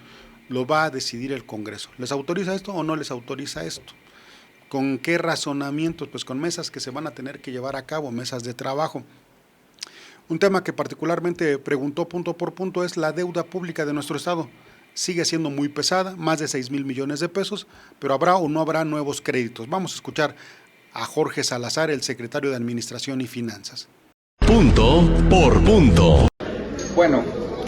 Lo va a decidir el Congreso. ¿Les autoriza esto o no les autoriza esto? ¿Con qué razonamientos? Pues con mesas que se van a tener que llevar a cabo, mesas de trabajo. Un tema que particularmente preguntó punto por punto es la deuda pública de nuestro Estado. Sigue siendo muy pesada, más de 6,000 millones de pesos, pero habrá o no habrá nuevos créditos. Vamos a escuchar a Jorge Salazar, el secretario de Administración y Finanzas. Punto por punto. Bueno,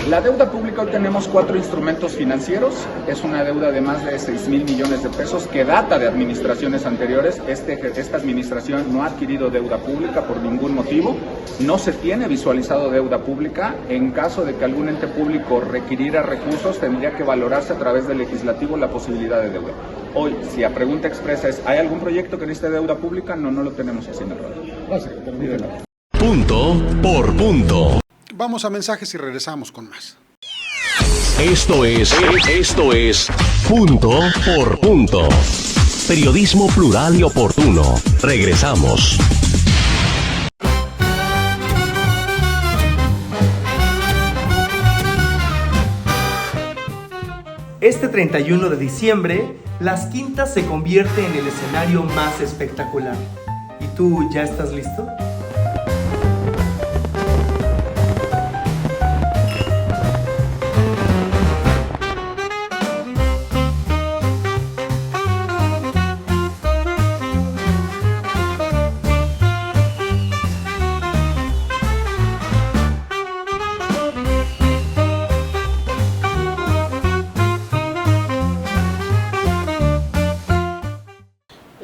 la deuda pública, hoy tenemos 4 instrumentos financieros. Es una deuda de más de 6,000 millones de pesos que data de administraciones anteriores. Esta administración no ha adquirido deuda pública por ningún motivo. No se tiene visualizado deuda pública. En caso de que algún ente público requiriera recursos, tendría que valorarse a través del legislativo la posibilidad de deuda. Hoy, si la pregunta expresa es, ¿hay algún proyecto que necesite deuda pública? No, no lo tenemos así en el radar. Punto por punto. Vamos a mensajes y regresamos con más. Esto es Punto por Punto. Periodismo plural y oportuno. Regresamos. Este 31 de diciembre, Las Quintas se convierte en el escenario más espectacular. ¿Y tú ya estás listo?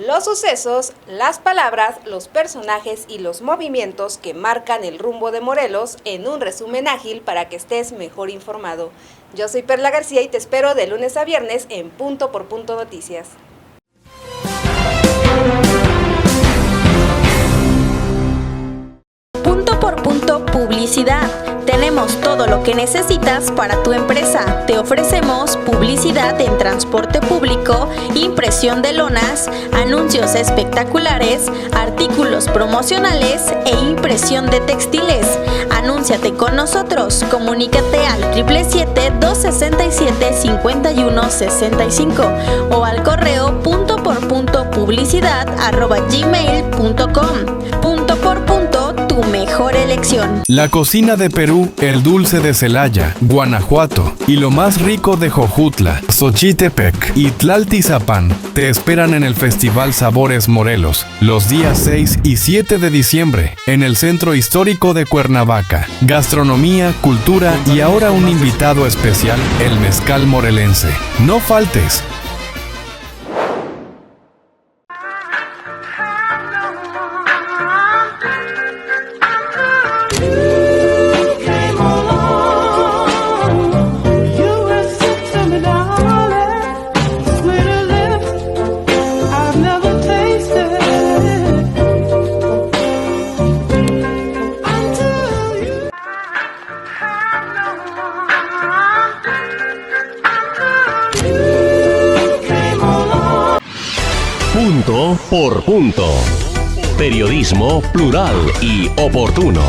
Los sucesos, las palabras, los personajes y los movimientos que marcan el rumbo de Morelos en un resumen ágil para que estés mejor informado. Yo soy Perla García y te espero de lunes a viernes en Punto por Punto Noticias. Punto por punto publicidad. Tenemos todo lo que necesitas para tu empresa. Te ofrecemos publicidad en transporte público, impresión de lonas, anuncios espectaculares, artículos promocionales e impresión de textiles. Anúnciate con nosotros. Comunícate al 777-267-5165 o al correo puntoporpuntopublicidad@gmail.com. Punto por punto, tu mejor elección. La cocina de Perú, el dulce de Celaya, Guanajuato y lo más rico de Jojutla, Xochitepec y Tlaltizapán te esperan en el Festival Sabores Morelos los días 6 y 7 de diciembre en el Centro Histórico de Cuernavaca. Gastronomía, cultura y ahora un invitado especial, el mezcal morelense. No faltes. Punto por punto. Periodismo plural y oportuno.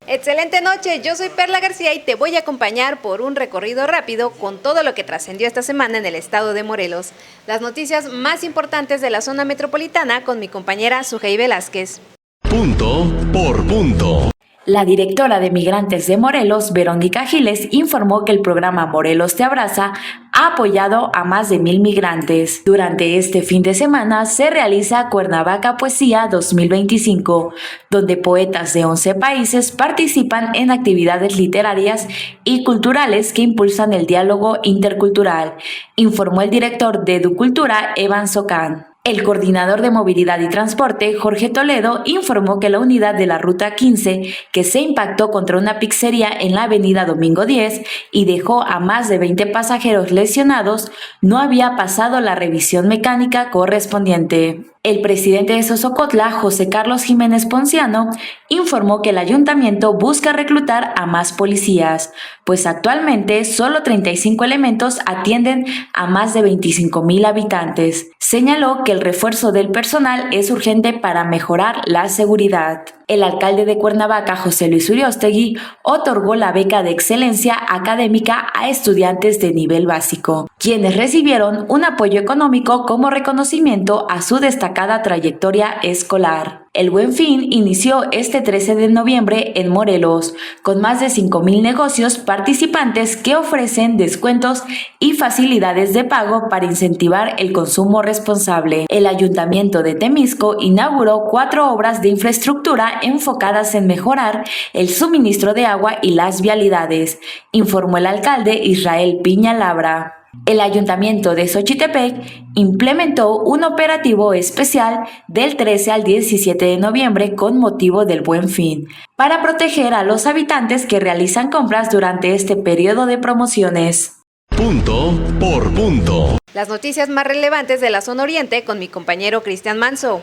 Excelente noche, yo soy Perla García y te voy a acompañar por un recorrido rápido con todo lo que trascendió esta semana en el estado de Morelos. Las noticias más importantes de la zona metropolitana con mi compañera Sujei Velázquez. Punto por punto. La directora de Migrantes de Morelos, Verónica Giles, informó que el programa Morelos Te Abraza ha apoyado a más de 1,000 migrantes. Durante este fin de semana se realiza Cuernavaca Poesía 2025, donde poetas de 11 países participan en actividades literarias y culturales que impulsan el diálogo intercultural, informó el director de Educultura, Evan Socán. El coordinador de Movilidad y Transporte, Jorge Toledo, informó que la unidad de la Ruta 15, que se impactó contra una pizzería en la avenida Domingo 10 y dejó a más de 20 pasajeros lesionados, no había pasado la revisión mecánica correspondiente. El presidente de Sosocotla, José Carlos Jiménez Ponciano, informó que el ayuntamiento busca reclutar a más policías, pues actualmente solo 35 elementos atienden a más de 25,000 habitantes. Señaló que el refuerzo del personal es urgente para mejorar la seguridad. El alcalde de Cuernavaca, José Luis Uriostegui, otorgó la beca de excelencia académica a estudiantes de nivel básico, quienes recibieron un apoyo económico como reconocimiento a su destacada trayectoria escolar. El Buen Fin inició este 13 de noviembre en Morelos, con más de 5,000 negocios participantes que ofrecen descuentos y facilidades de pago para incentivar el consumo responsable. El Ayuntamiento de Temisco inauguró 4 obras de infraestructura enfocadas en mejorar el suministro de agua y las vialidades, informó el alcalde Israel Piña Labra. El Ayuntamiento de Xochitepec implementó un operativo especial del 13 al 17 de noviembre con motivo del Buen Fin, para proteger a los habitantes que realizan compras durante este periodo de promociones. Punto por punto. Las noticias más relevantes de la zona oriente con mi compañero Cristian Manso.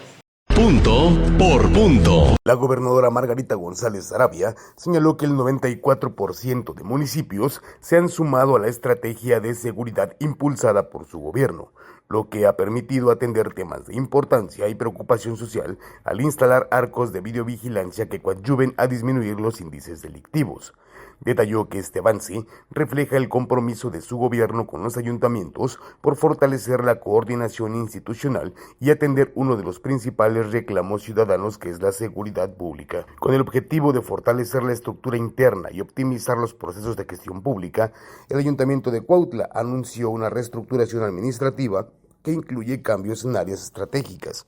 Punto por punto. La gobernadora Margarita González Sarabia señaló que el 94% de municipios se han sumado a la estrategia de seguridad impulsada por su gobierno, lo que ha permitido atender temas de importancia y preocupación social al instalar arcos de videovigilancia que coadyuven a disminuir los índices delictivos. Detalló que este avance refleja el compromiso de su gobierno con los ayuntamientos por fortalecer la coordinación institucional y atender uno de los principales reclamos ciudadanos, que es la seguridad pública. Con el objetivo de fortalecer la estructura interna y optimizar los procesos de gestión pública, el Ayuntamiento de Cuautla anunció una reestructuración administrativa que incluye cambios en áreas estratégicas.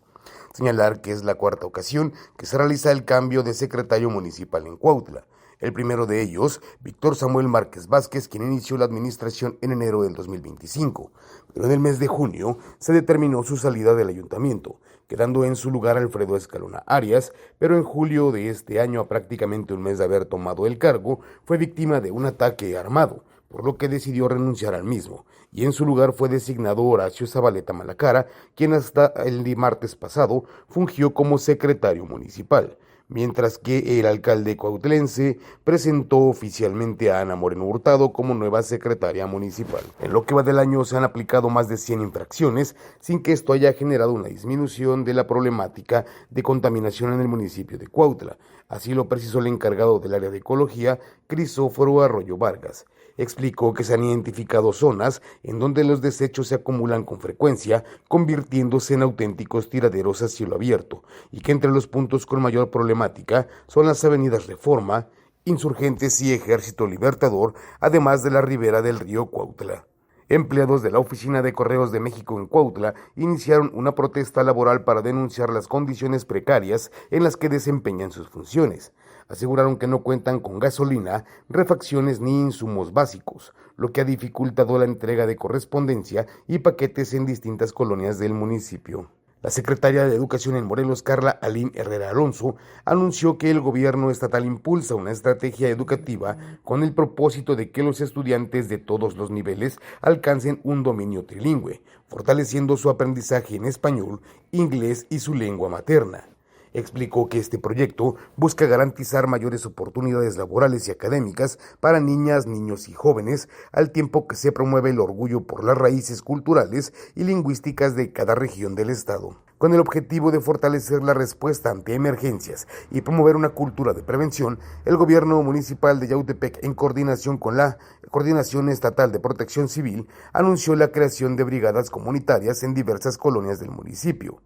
Señalar que es la 4ª ocasión que se realiza el cambio de secretario municipal en Cuautla. El primero de ellos, Víctor Samuel Márquez Vázquez, quien inició la administración en enero del 2025, pero en el mes de junio se determinó su salida del ayuntamiento, quedando en su lugar Alfredo Escalona Arias, pero en julio de este año, a prácticamente un mes de haber tomado el cargo, fue víctima de un ataque armado, por lo que decidió renunciar al mismo, y en su lugar fue designado Horacio Zabaleta Malacara, quien hasta el martes pasado fungió como secretario municipal, mientras que el alcalde cuautlense presentó oficialmente a Ana Moreno Hurtado como nueva secretaria municipal. En lo que va del año se han aplicado más de 100 infracciones, sin que esto haya generado una disminución de la problemática de contaminación en el municipio de Cuautla. Así lo precisó el encargado del área de ecología, Crisóforo Arroyo Vargas. Explicó que se han identificado zonas en donde los desechos se acumulan con frecuencia, convirtiéndose en auténticos tiraderos a cielo abierto, y que entre los puntos con mayor problemática son las avenidas Reforma, Insurgentes y Ejército Libertador, además de la ribera del río Cuautla. Empleados de la Oficina de Correos de México en Cuautla iniciaron una protesta laboral para denunciar las condiciones precarias en las que desempeñan sus funciones. Aseguraron que no cuentan con gasolina, refacciones ni insumos básicos, lo que ha dificultado la entrega de correspondencia y paquetes en distintas colonias del municipio. La secretaria de Educación en Morelos, Carla Alín Herrera Alonso, anunció que el gobierno estatal impulsa una estrategia educativa con el propósito de que los estudiantes de todos los niveles alcancen un dominio trilingüe, fortaleciendo su aprendizaje en español, inglés y su lengua materna. Explicó que este proyecto busca garantizar mayores oportunidades laborales y académicas para niñas, niños y jóvenes, al tiempo que se promueve el orgullo por las raíces culturales y lingüísticas de cada región del estado, con el objetivo de fortalecer la respuesta ante emergencias y promover una cultura de prevención. El gobierno municipal de Yautepec, en coordinación con la Coordinación Estatal de Protección Civil, anunció la creación de brigadas comunitarias en diversas colonias del municipio.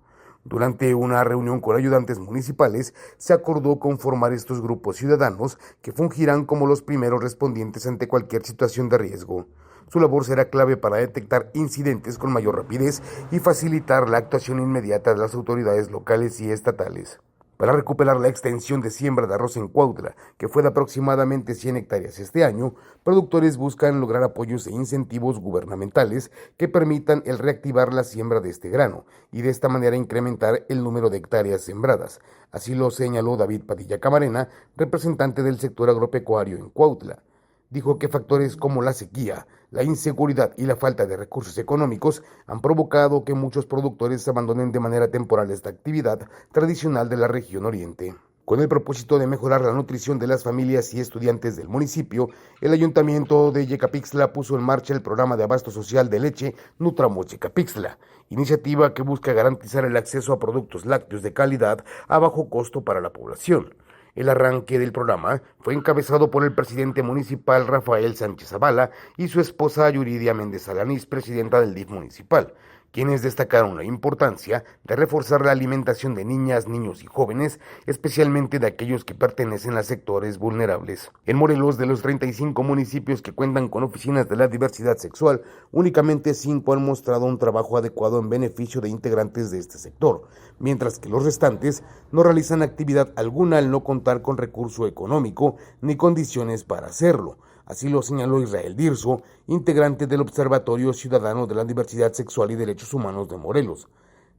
Durante una reunión con ayudantes municipales, se acordó conformar estos grupos ciudadanos que fungirán como los primeros respondientes ante cualquier situación de riesgo. Su labor será clave para detectar incidentes con mayor rapidez y facilitar la actuación inmediata de las autoridades locales y estatales. Para recuperar la extensión de siembra de arroz en Cuautla, que fue de aproximadamente 100 hectáreas este año, productores buscan lograr apoyos e incentivos gubernamentales que permitan el reactivar la siembra de este grano y de esta manera incrementar el número de hectáreas sembradas. Así lo señaló David Padilla Camarena, representante del sector agropecuario en Cuautla. Dijo que factores como la sequía, la inseguridad y la falta de recursos económicos han provocado que muchos productores abandonen de manera temporal esta actividad tradicional de la región oriente. Con el propósito de mejorar la nutrición de las familias y estudiantes del municipio, el ayuntamiento de Yecapixtla puso en marcha el programa de abasto social de leche Nutramos Yecapixtla, iniciativa que busca garantizar el acceso a productos lácteos de calidad a bajo costo para la población. El arranque del programa fue encabezado por el presidente municipal Rafael Sánchez Zavala y su esposa Yuridia Méndez Alanís, presidenta del DIF municipal, quienes destacaron la importancia de reforzar la alimentación de niñas, niños y jóvenes, especialmente de aquellos que pertenecen a sectores vulnerables. En Morelos, de los 35 municipios que cuentan con oficinas de la diversidad sexual, únicamente 5 han mostrado un trabajo adecuado en beneficio de integrantes de este sector, mientras que los restantes no realizan actividad alguna al no contar con recurso económico ni condiciones para hacerlo. Así lo señaló Israel Dirso, integrante del Observatorio Ciudadano de la Diversidad Sexual y Derechos Humanos de Morelos.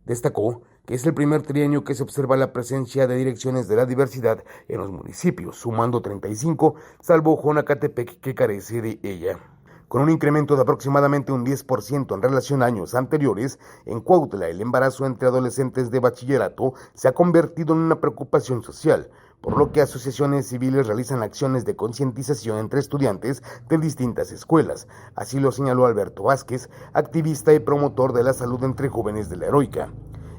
Destacó que es el primer trienio que se observa la presencia de direcciones de la diversidad en los municipios, sumando 35, salvo Jonacatepec, que carece de ella. Con un incremento de aproximadamente un 10% en relación a años anteriores, en Cuautla el embarazo entre adolescentes de bachillerato se ha convertido en una preocupación social, por lo que asociaciones civiles realizan acciones de concientización entre estudiantes de distintas escuelas. Así lo señaló Alberto Vázquez, activista y promotor de la salud entre jóvenes de la Heroica.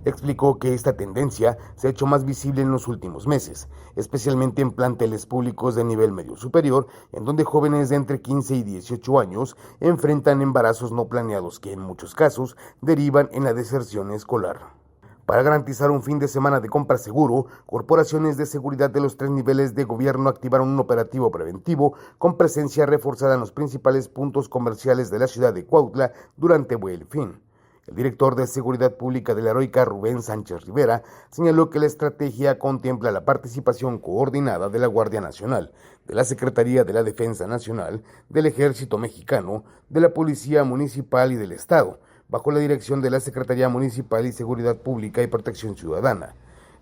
Explicó que esta tendencia se ha hecho más visible en los últimos meses, especialmente en planteles públicos de nivel medio superior, en donde jóvenes de entre 15 y 18 años enfrentan embarazos no planeados que en muchos casos derivan en la deserción escolar. Para garantizar un fin de semana de compra seguro, corporaciones de seguridad de los 3 niveles de gobierno activaron un operativo preventivo con presencia reforzada en los principales puntos comerciales de la ciudad de Cuautla durante Buen Fin. El director de Seguridad Pública de la Heroica, Rubén Sánchez Rivera, señaló que la estrategia contempla la participación coordinada de la Guardia Nacional, de la Secretaría de la Defensa Nacional, del Ejército Mexicano, de la Policía Municipal y del Estado, bajo la dirección de la Secretaría Municipal y Seguridad Pública y Protección Ciudadana.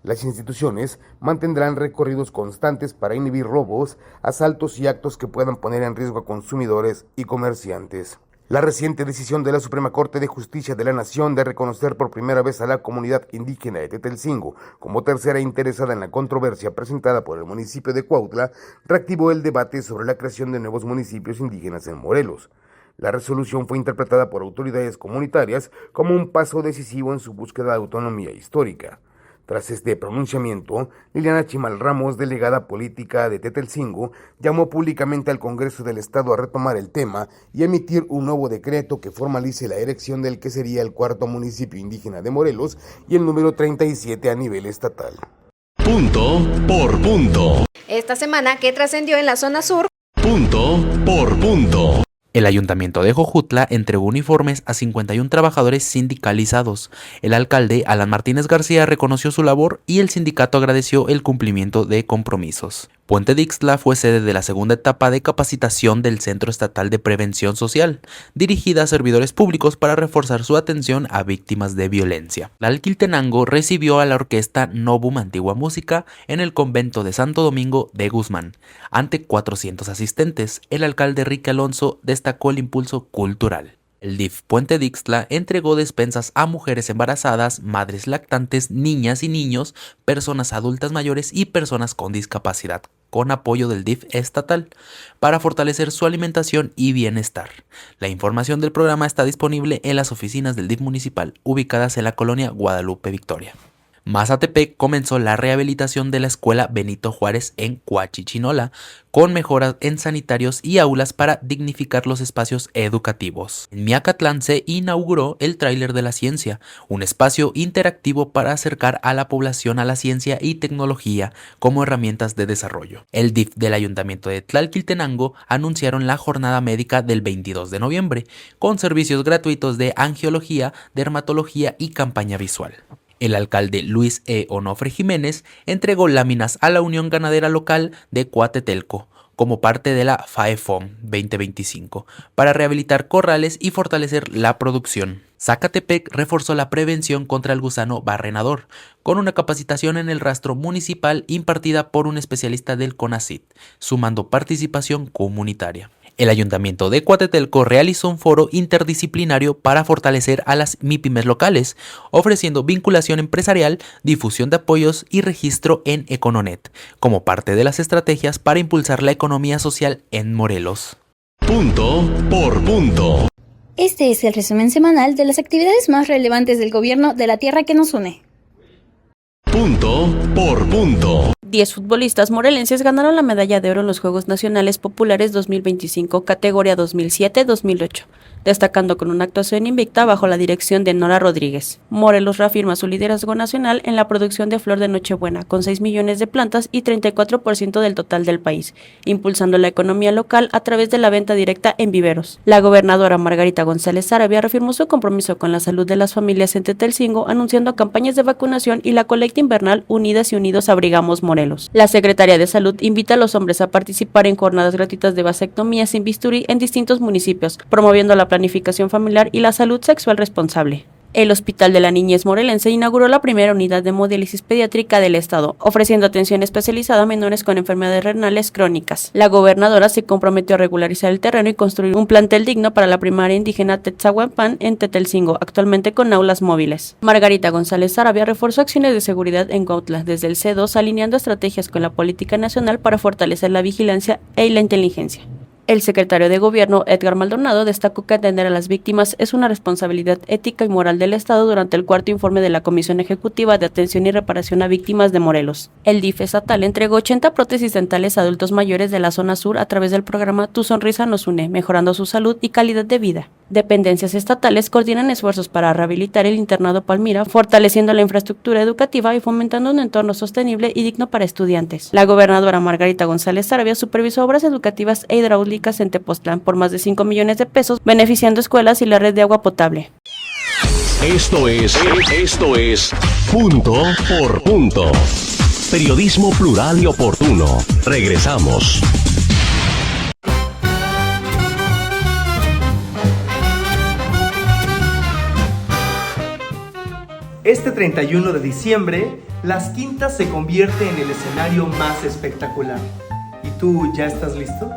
Las instituciones mantendrán recorridos constantes para inhibir robos, asaltos y actos que puedan poner en riesgo a consumidores y comerciantes. La reciente decisión de la Suprema Corte de Justicia de la Nación de reconocer por primera vez a la comunidad indígena de Tetelcingo como tercera interesada en la controversia presentada por el municipio de Cuautla reactivó el debate sobre la creación de nuevos municipios indígenas en Morelos. La resolución fue interpretada por autoridades comunitarias como un paso decisivo en su búsqueda de autonomía histórica. Tras este pronunciamiento, Liliana Chimal Ramos, delegada política de Tetelcingo, llamó públicamente al Congreso del Estado a retomar el tema y emitir un nuevo decreto que formalice la erección del que sería el 4º municipio indígena de Morelos y el número 37 a nivel estatal. Punto por punto. Esta semana, ¿qué trascendió en la zona sur? Punto por punto. El ayuntamiento de Jojutla entregó uniformes a 51 trabajadores sindicalizados. El alcalde, Alan Martínez García, reconoció su labor y el sindicato agradeció el cumplimiento de compromisos. Puente de Ixtla fue sede de la segunda etapa de capacitación del Centro Estatal de Prevención Social, dirigida a servidores públicos para reforzar su atención a víctimas de violencia. Tlalquiltenango recibió a la orquesta Novum Antigua Música en el convento de Santo Domingo de Guzmán. Ante 400 asistentes, el alcalde Enrique Alonso destacó el impulso cultural. El DIF Puente de Ixtla entregó despensas a mujeres embarazadas, madres lactantes, niñas y niños, personas adultas mayores y personas con discapacidad, con apoyo del DIF estatal, para fortalecer su alimentación y bienestar. La información del programa está disponible en las oficinas del DIF municipal, ubicadas en la colonia Guadalupe Victoria. Mazatepec comenzó la rehabilitación de la escuela Benito Juárez en Coachichinola, con mejoras en sanitarios y aulas para dignificar los espacios educativos. En Miacatlán se inauguró el Tráiler de la Ciencia, un espacio interactivo para acercar a la población a la ciencia y tecnología como herramientas de desarrollo. El DIF del Ayuntamiento de Tlalquiltenango anunciaron la jornada médica del 22 de noviembre, con servicios gratuitos de angiología, dermatología y campaña visual. El alcalde Luis E. Onofre Jiménez entregó láminas a la Unión Ganadera Local de Coatetelco como parte de la FAEFOM 2025 para rehabilitar corrales y fortalecer la producción. Zacatepec reforzó la prevención contra el gusano barrenador con una capacitación en el rastro municipal impartida por un especialista del CONACYT, sumando participación comunitaria. El Ayuntamiento de Coatetelco realizó un foro interdisciplinario para fortalecer a las MIPYMES locales, ofreciendo vinculación empresarial, difusión de apoyos y registro en Econonet, como parte de las estrategias para impulsar la economía social en Morelos. Punto por punto. Este es el resumen semanal de las actividades más relevantes del gobierno de la tierra que nos une. Punto por punto. 10 futbolistas morelenses ganaron la medalla de oro en los Juegos Nacionales Populares 2025, categoría 2007-2008, destacando con una actuación invicta bajo la dirección de Nora Rodríguez. Morelos reafirma su liderazgo nacional en la producción de flor de Nochebuena, con 6 millones de plantas y 34% del total del país, impulsando la economía local a través de la venta directa en viveros. La gobernadora Margarita González Sarabia reafirmó su compromiso con la salud de las familias en Tetelcingo, anunciando campañas de vacunación y la colecta invernal Unidas y Unidos Abrigamos Morelos. La Secretaría de Salud invita a los hombres a participar en jornadas gratuitas de vasectomía sin bisturí en distintos municipios, promoviendo la planificación familiar y la salud sexual responsable. El Hospital de la Niñez Morelense inauguró la primera unidad de hemodiálisis pediátrica del estado, ofreciendo atención especializada a menores con enfermedades renales crónicas. La gobernadora se comprometió a regularizar el terreno y construir un plantel digno para la primaria indígena Tetzahuampan en Tetelcingo, actualmente con aulas móviles. Margarita González Sarabia reforzó acciones de seguridad en Cuautla desde el C2, alineando estrategias con la política nacional para fortalecer la vigilancia y la inteligencia. El secretario de Gobierno, Edgar Maldonado, destacó que atender a las víctimas es una responsabilidad ética y moral del Estado durante el cuarto informe de la Comisión Ejecutiva de Atención y Reparación a Víctimas de Morelos. El DIF estatal entregó 80 prótesis dentales a adultos mayores de la zona sur a través del programa Tu Sonrisa Nos Une, mejorando su salud y calidad de vida. Dependencias estatales coordinan esfuerzos para rehabilitar el internado Palmira, fortaleciendo la infraestructura educativa y fomentando un entorno sostenible y digno para estudiantes. La gobernadora Margarita González Sarabia supervisó obras educativas e hidráulicas en Tepoztlán por más de 5 millones de pesos, beneficiando escuelas y la red de agua potable. Esto es Punto por Punto. Periodismo plural y oportuno. Regresamos. Este 31 de diciembre, Las Quintas se convierte en el escenario más espectacular. ¿Y tú ya estás listo?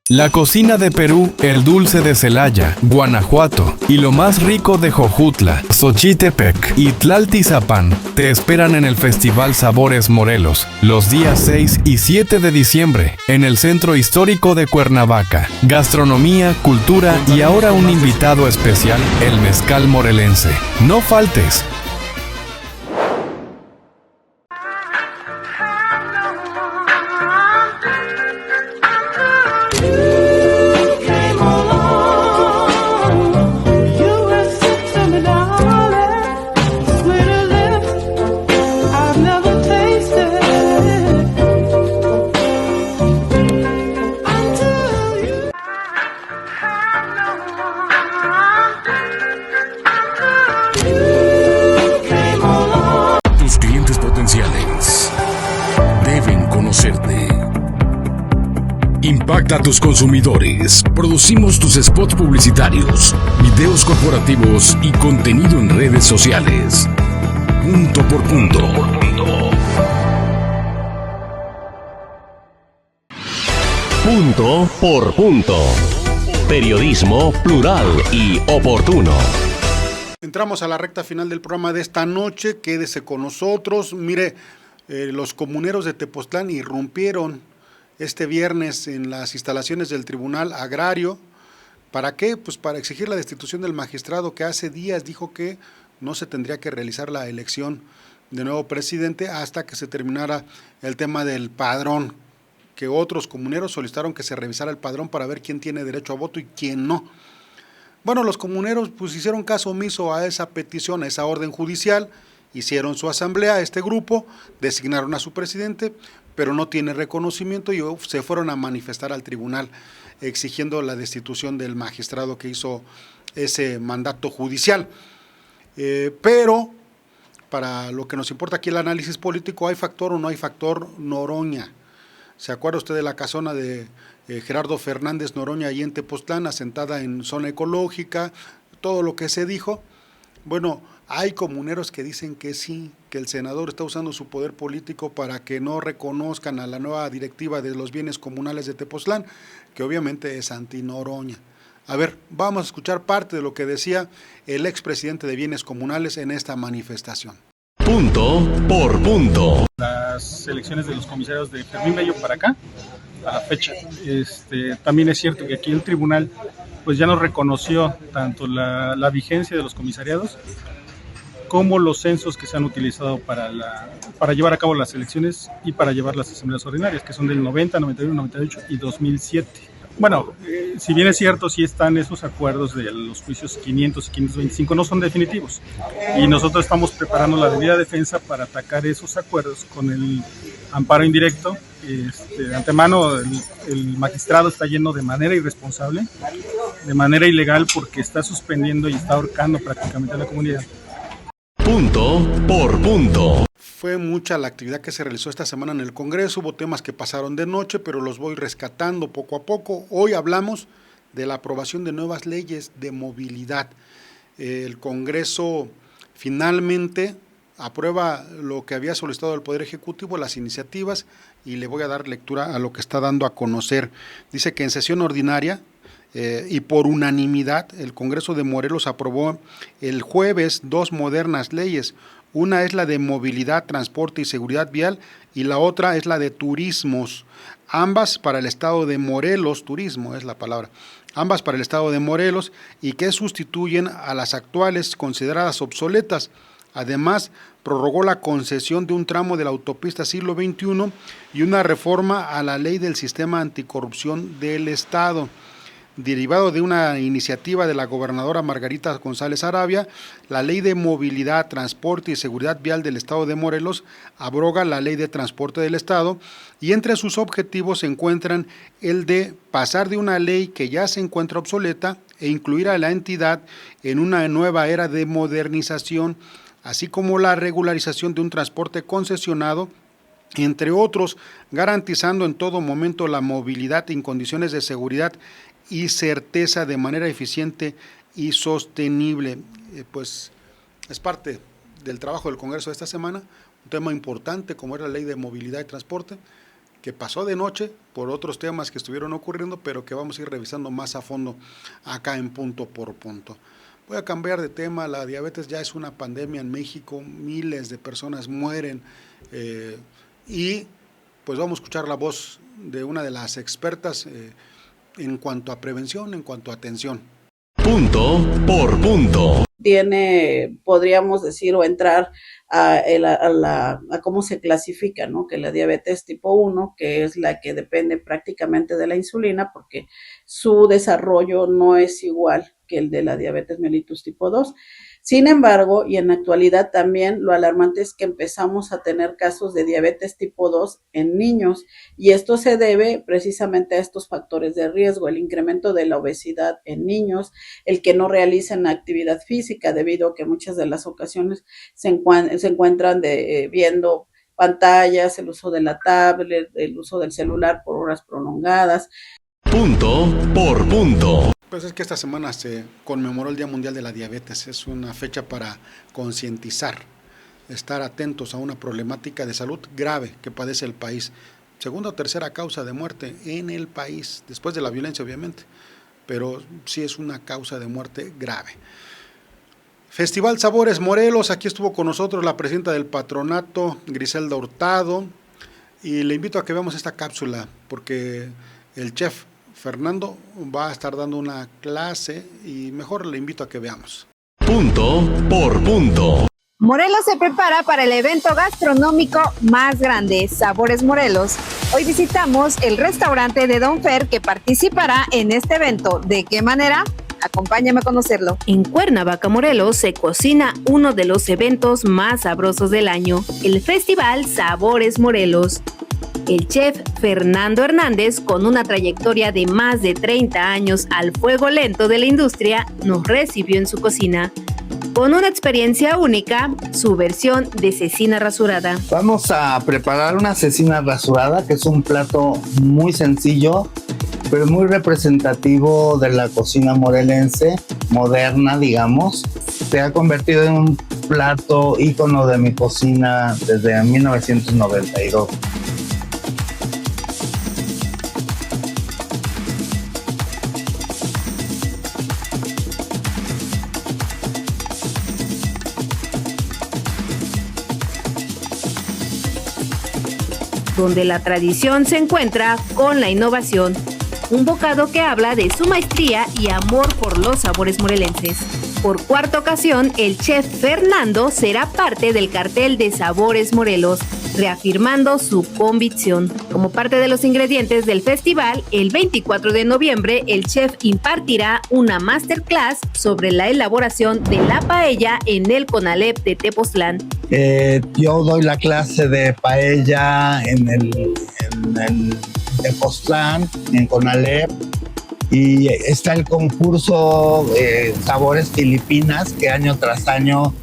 La cocina de Perú, el dulce de Celaya, Guanajuato y lo más rico de Jojutla, Xochitepec y Tlaltizapán te esperan en el Festival Sabores Morelos los días 6 y 7 de diciembre en el Centro Histórico de Cuernavaca. Gastronomía, cultura y ahora un invitado especial, el mezcal morelense. No faltes. Impacta a tus consumidores. Producimos tus spots publicitarios, videos corporativos y contenido en redes sociales. Punto por punto. Punto por punto. Periodismo plural y oportuno. Entramos a la recta final del programa de esta noche. Quédese con nosotros. Mire, los comuneros de Tepoztlán irrumpieron este viernes en las instalaciones del Tribunal Agrario. ¿Para qué? Pues para exigir la destitución del magistrado que hace días dijo que no se tendría que realizar la elección de nuevo presidente hasta que se terminara el tema del padrón, que otros comuneros solicitaron que se revisara el padrón para ver quién tiene derecho a voto y quién no. Bueno, los comuneros pues hicieron caso omiso a esa petición, a esa orden judicial, hicieron su asamblea, este grupo, designaron a su presidente, pero no tiene reconocimiento y se fueron a manifestar al tribunal exigiendo la destitución del magistrado que hizo ese mandato judicial. Pero para lo que nos importa aquí el análisis político, ¿hay factor o no hay factor Noroña? ¿Se acuerda usted de la casona de Gerardo Fernández Noroña ahí en Tepoztlán, asentada en zona ecológica, todo lo que se dijo? Bueno, hay comuneros que dicen que sí, que el senador está usando su poder político para que no reconozcan a la nueva directiva de los bienes comunales de Tepoztlán, que obviamente es anti-Noroña. A ver, vamos a escuchar parte de lo que decía el expresidente de Bienes Comunales en esta manifestación. Punto por punto. Las elecciones de los comisarios de Fermín Bello para acá, a la fecha, también es cierto que aquí el tribunal pues ya nos reconoció tanto la vigencia de los comisariados como los censos que se han utilizado para llevar a cabo las elecciones y para llevar las asambleas ordinarias, que son del 90, 91, 98 y 2007. Bueno, si bien es cierto, sí están esos acuerdos de los juicios 500 y 525, no son definitivos. Y nosotros estamos preparando la debida defensa para atacar esos acuerdos con el amparo indirecto. De antemano, el magistrado está yendo de manera irresponsable, de manera ilegal, porque está suspendiendo y está ahorcando prácticamente a la comunidad. Punto por punto. Fue mucha la actividad que se realizó esta semana en el Congreso, hubo temas que pasaron de noche, pero los voy rescatando poco a poco. Hoy hablamos de la aprobación de nuevas leyes de movilidad. El Congreso finalmente aprueba lo que había solicitado el Poder Ejecutivo, las iniciativas, y le voy a dar lectura a lo que está dando a conocer. Dice que en sesión ordinaria y por unanimidad el Congreso de Morelos aprobó el jueves 2 modernas leyes. Una es la de movilidad, transporte y seguridad vial y la otra es la de turismos, ambas para el estado de Morelos, turismo es la palabra, ambas para el estado de Morelos y que sustituyen a las actuales consideradas obsoletas. Además, prorrogó la concesión de un tramo de la autopista siglo XXI y una reforma a la ley del sistema anticorrupción del estado. Derivado de una iniciativa de la gobernadora Margarita González Arabia, la Ley de Movilidad, Transporte y Seguridad Vial del Estado de Morelos abroga la Ley de Transporte del Estado y entre sus objetivos se encuentran el de pasar de una ley que ya se encuentra obsoleta e incluir a la entidad en una nueva era de modernización, así como la regularización de un transporte concesionado, entre otros, garantizando en todo momento la movilidad en condiciones de seguridad y certeza de manera eficiente y sostenible. Pues es parte del trabajo del Congreso de esta semana, un tema importante como era la ley de movilidad y transporte, que pasó de noche por otros temas que estuvieron ocurriendo, pero que vamos a ir revisando más a fondo acá en Punto por Punto. Voy a cambiar de tema. La diabetes ya es una pandemia en México, miles de personas mueren y pues vamos a escuchar la voz de una de las expertas en cuanto a prevención, en cuanto a atención. Punto por punto. Tiene, podríamos decir, o entrar a cómo se clasifica, ¿no? Que la diabetes tipo 1, que es la que depende prácticamente de la insulina, porque su desarrollo no es igual que el de la diabetes mellitus tipo 2. Sin embargo, y en la actualidad también, lo alarmante es que empezamos a tener casos de diabetes tipo 2 en niños, y esto se debe precisamente a estos factores de riesgo, el incremento de la obesidad en niños, el que no realicen actividad física debido a que muchas de las ocasiones se encuentran viendo pantallas, el uso de la tablet, el uso del celular por horas prolongadas. Punto por punto. Pues es que esta semana se conmemoró el Día Mundial de la Diabetes. Es una fecha para concientizar, estar atentos a una problemática de salud grave que padece el país. Segunda o tercera causa de muerte en el país, después de la violencia obviamente, pero sí es una causa de muerte grave. Festival Sabores Morelos, aquí estuvo con nosotros la presidenta del patronato, Griselda Hurtado, y le invito a que veamos esta cápsula, porque el chef Fernando va a estar dando una clase y mejor le invito a que veamos. Punto por punto. Morelos se prepara para el evento gastronómico más grande, Sabores Morelos. Hoy visitamos el restaurante de Don Fer que participará en este evento. ¿De qué manera? Acompáñame a conocerlo. En Cuernavaca, Morelos, se cocina uno de los eventos más sabrosos del año, el Festival Sabores Morelos. El chef Fernando Hernández, con una trayectoria de más de 30 años al fuego lento de la industria, nos recibió en su cocina. Con una experiencia única, su versión de cecina rasurada. Vamos a preparar una cecina rasurada, que es un plato muy sencillo, pero muy representativo de la cocina morelense, moderna, digamos. Se ha convertido en un plato ícono de mi cocina desde 1992. Donde la tradición se encuentra con la innovación. Un bocado que habla de su maestría y amor por los sabores morelenses. Por cuarta ocasión, el chef Fernando será parte del cartel de Sabores Morelos, reafirmando su convicción. Como parte de los ingredientes del festival, el 24 de noviembre, el chef impartirá una masterclass sobre la elaboración de la paella en el Conalep de Tepoztlán. Yo doy la clase de paella en el Tepoztlán, en Conalep, y está el concurso Sabores Filipinas, que año tras año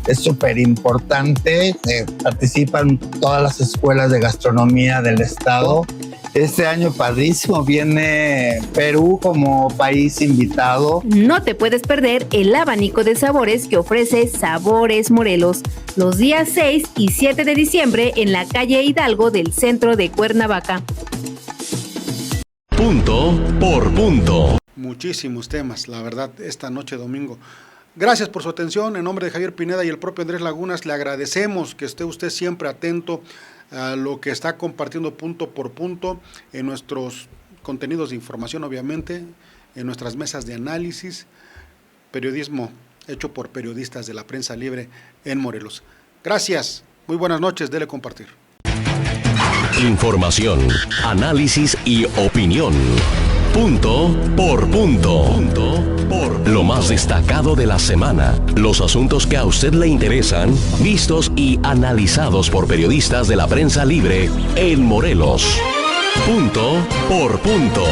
es súper importante. Participan todas las escuelas de gastronomía del estado. Este año padrísimo, viene Perú como país invitado. No te puedes perder el abanico de sabores que ofrece Sabores Morelos los días 6 y 7 de diciembre en la calle Hidalgo del centro de Cuernavaca. Punto por punto. Muchísimos temas, la verdad, esta noche domingo. Gracias por su atención. En nombre de Javier Pineda y el propio Andrés Lagunas, le agradecemos que esté usted siempre atento a lo que está compartiendo punto por punto en nuestros contenidos de información, obviamente, en nuestras mesas de análisis, periodismo hecho por periodistas de la prensa libre en Morelos. Gracias, muy buenas noches, dele compartir. Información, análisis y opinión. Punto por punto. Punto por lo más destacado de la semana. Los asuntos que a usted le interesan, vistos y analizados por periodistas de la prensa libre en Morelos. Punto por punto.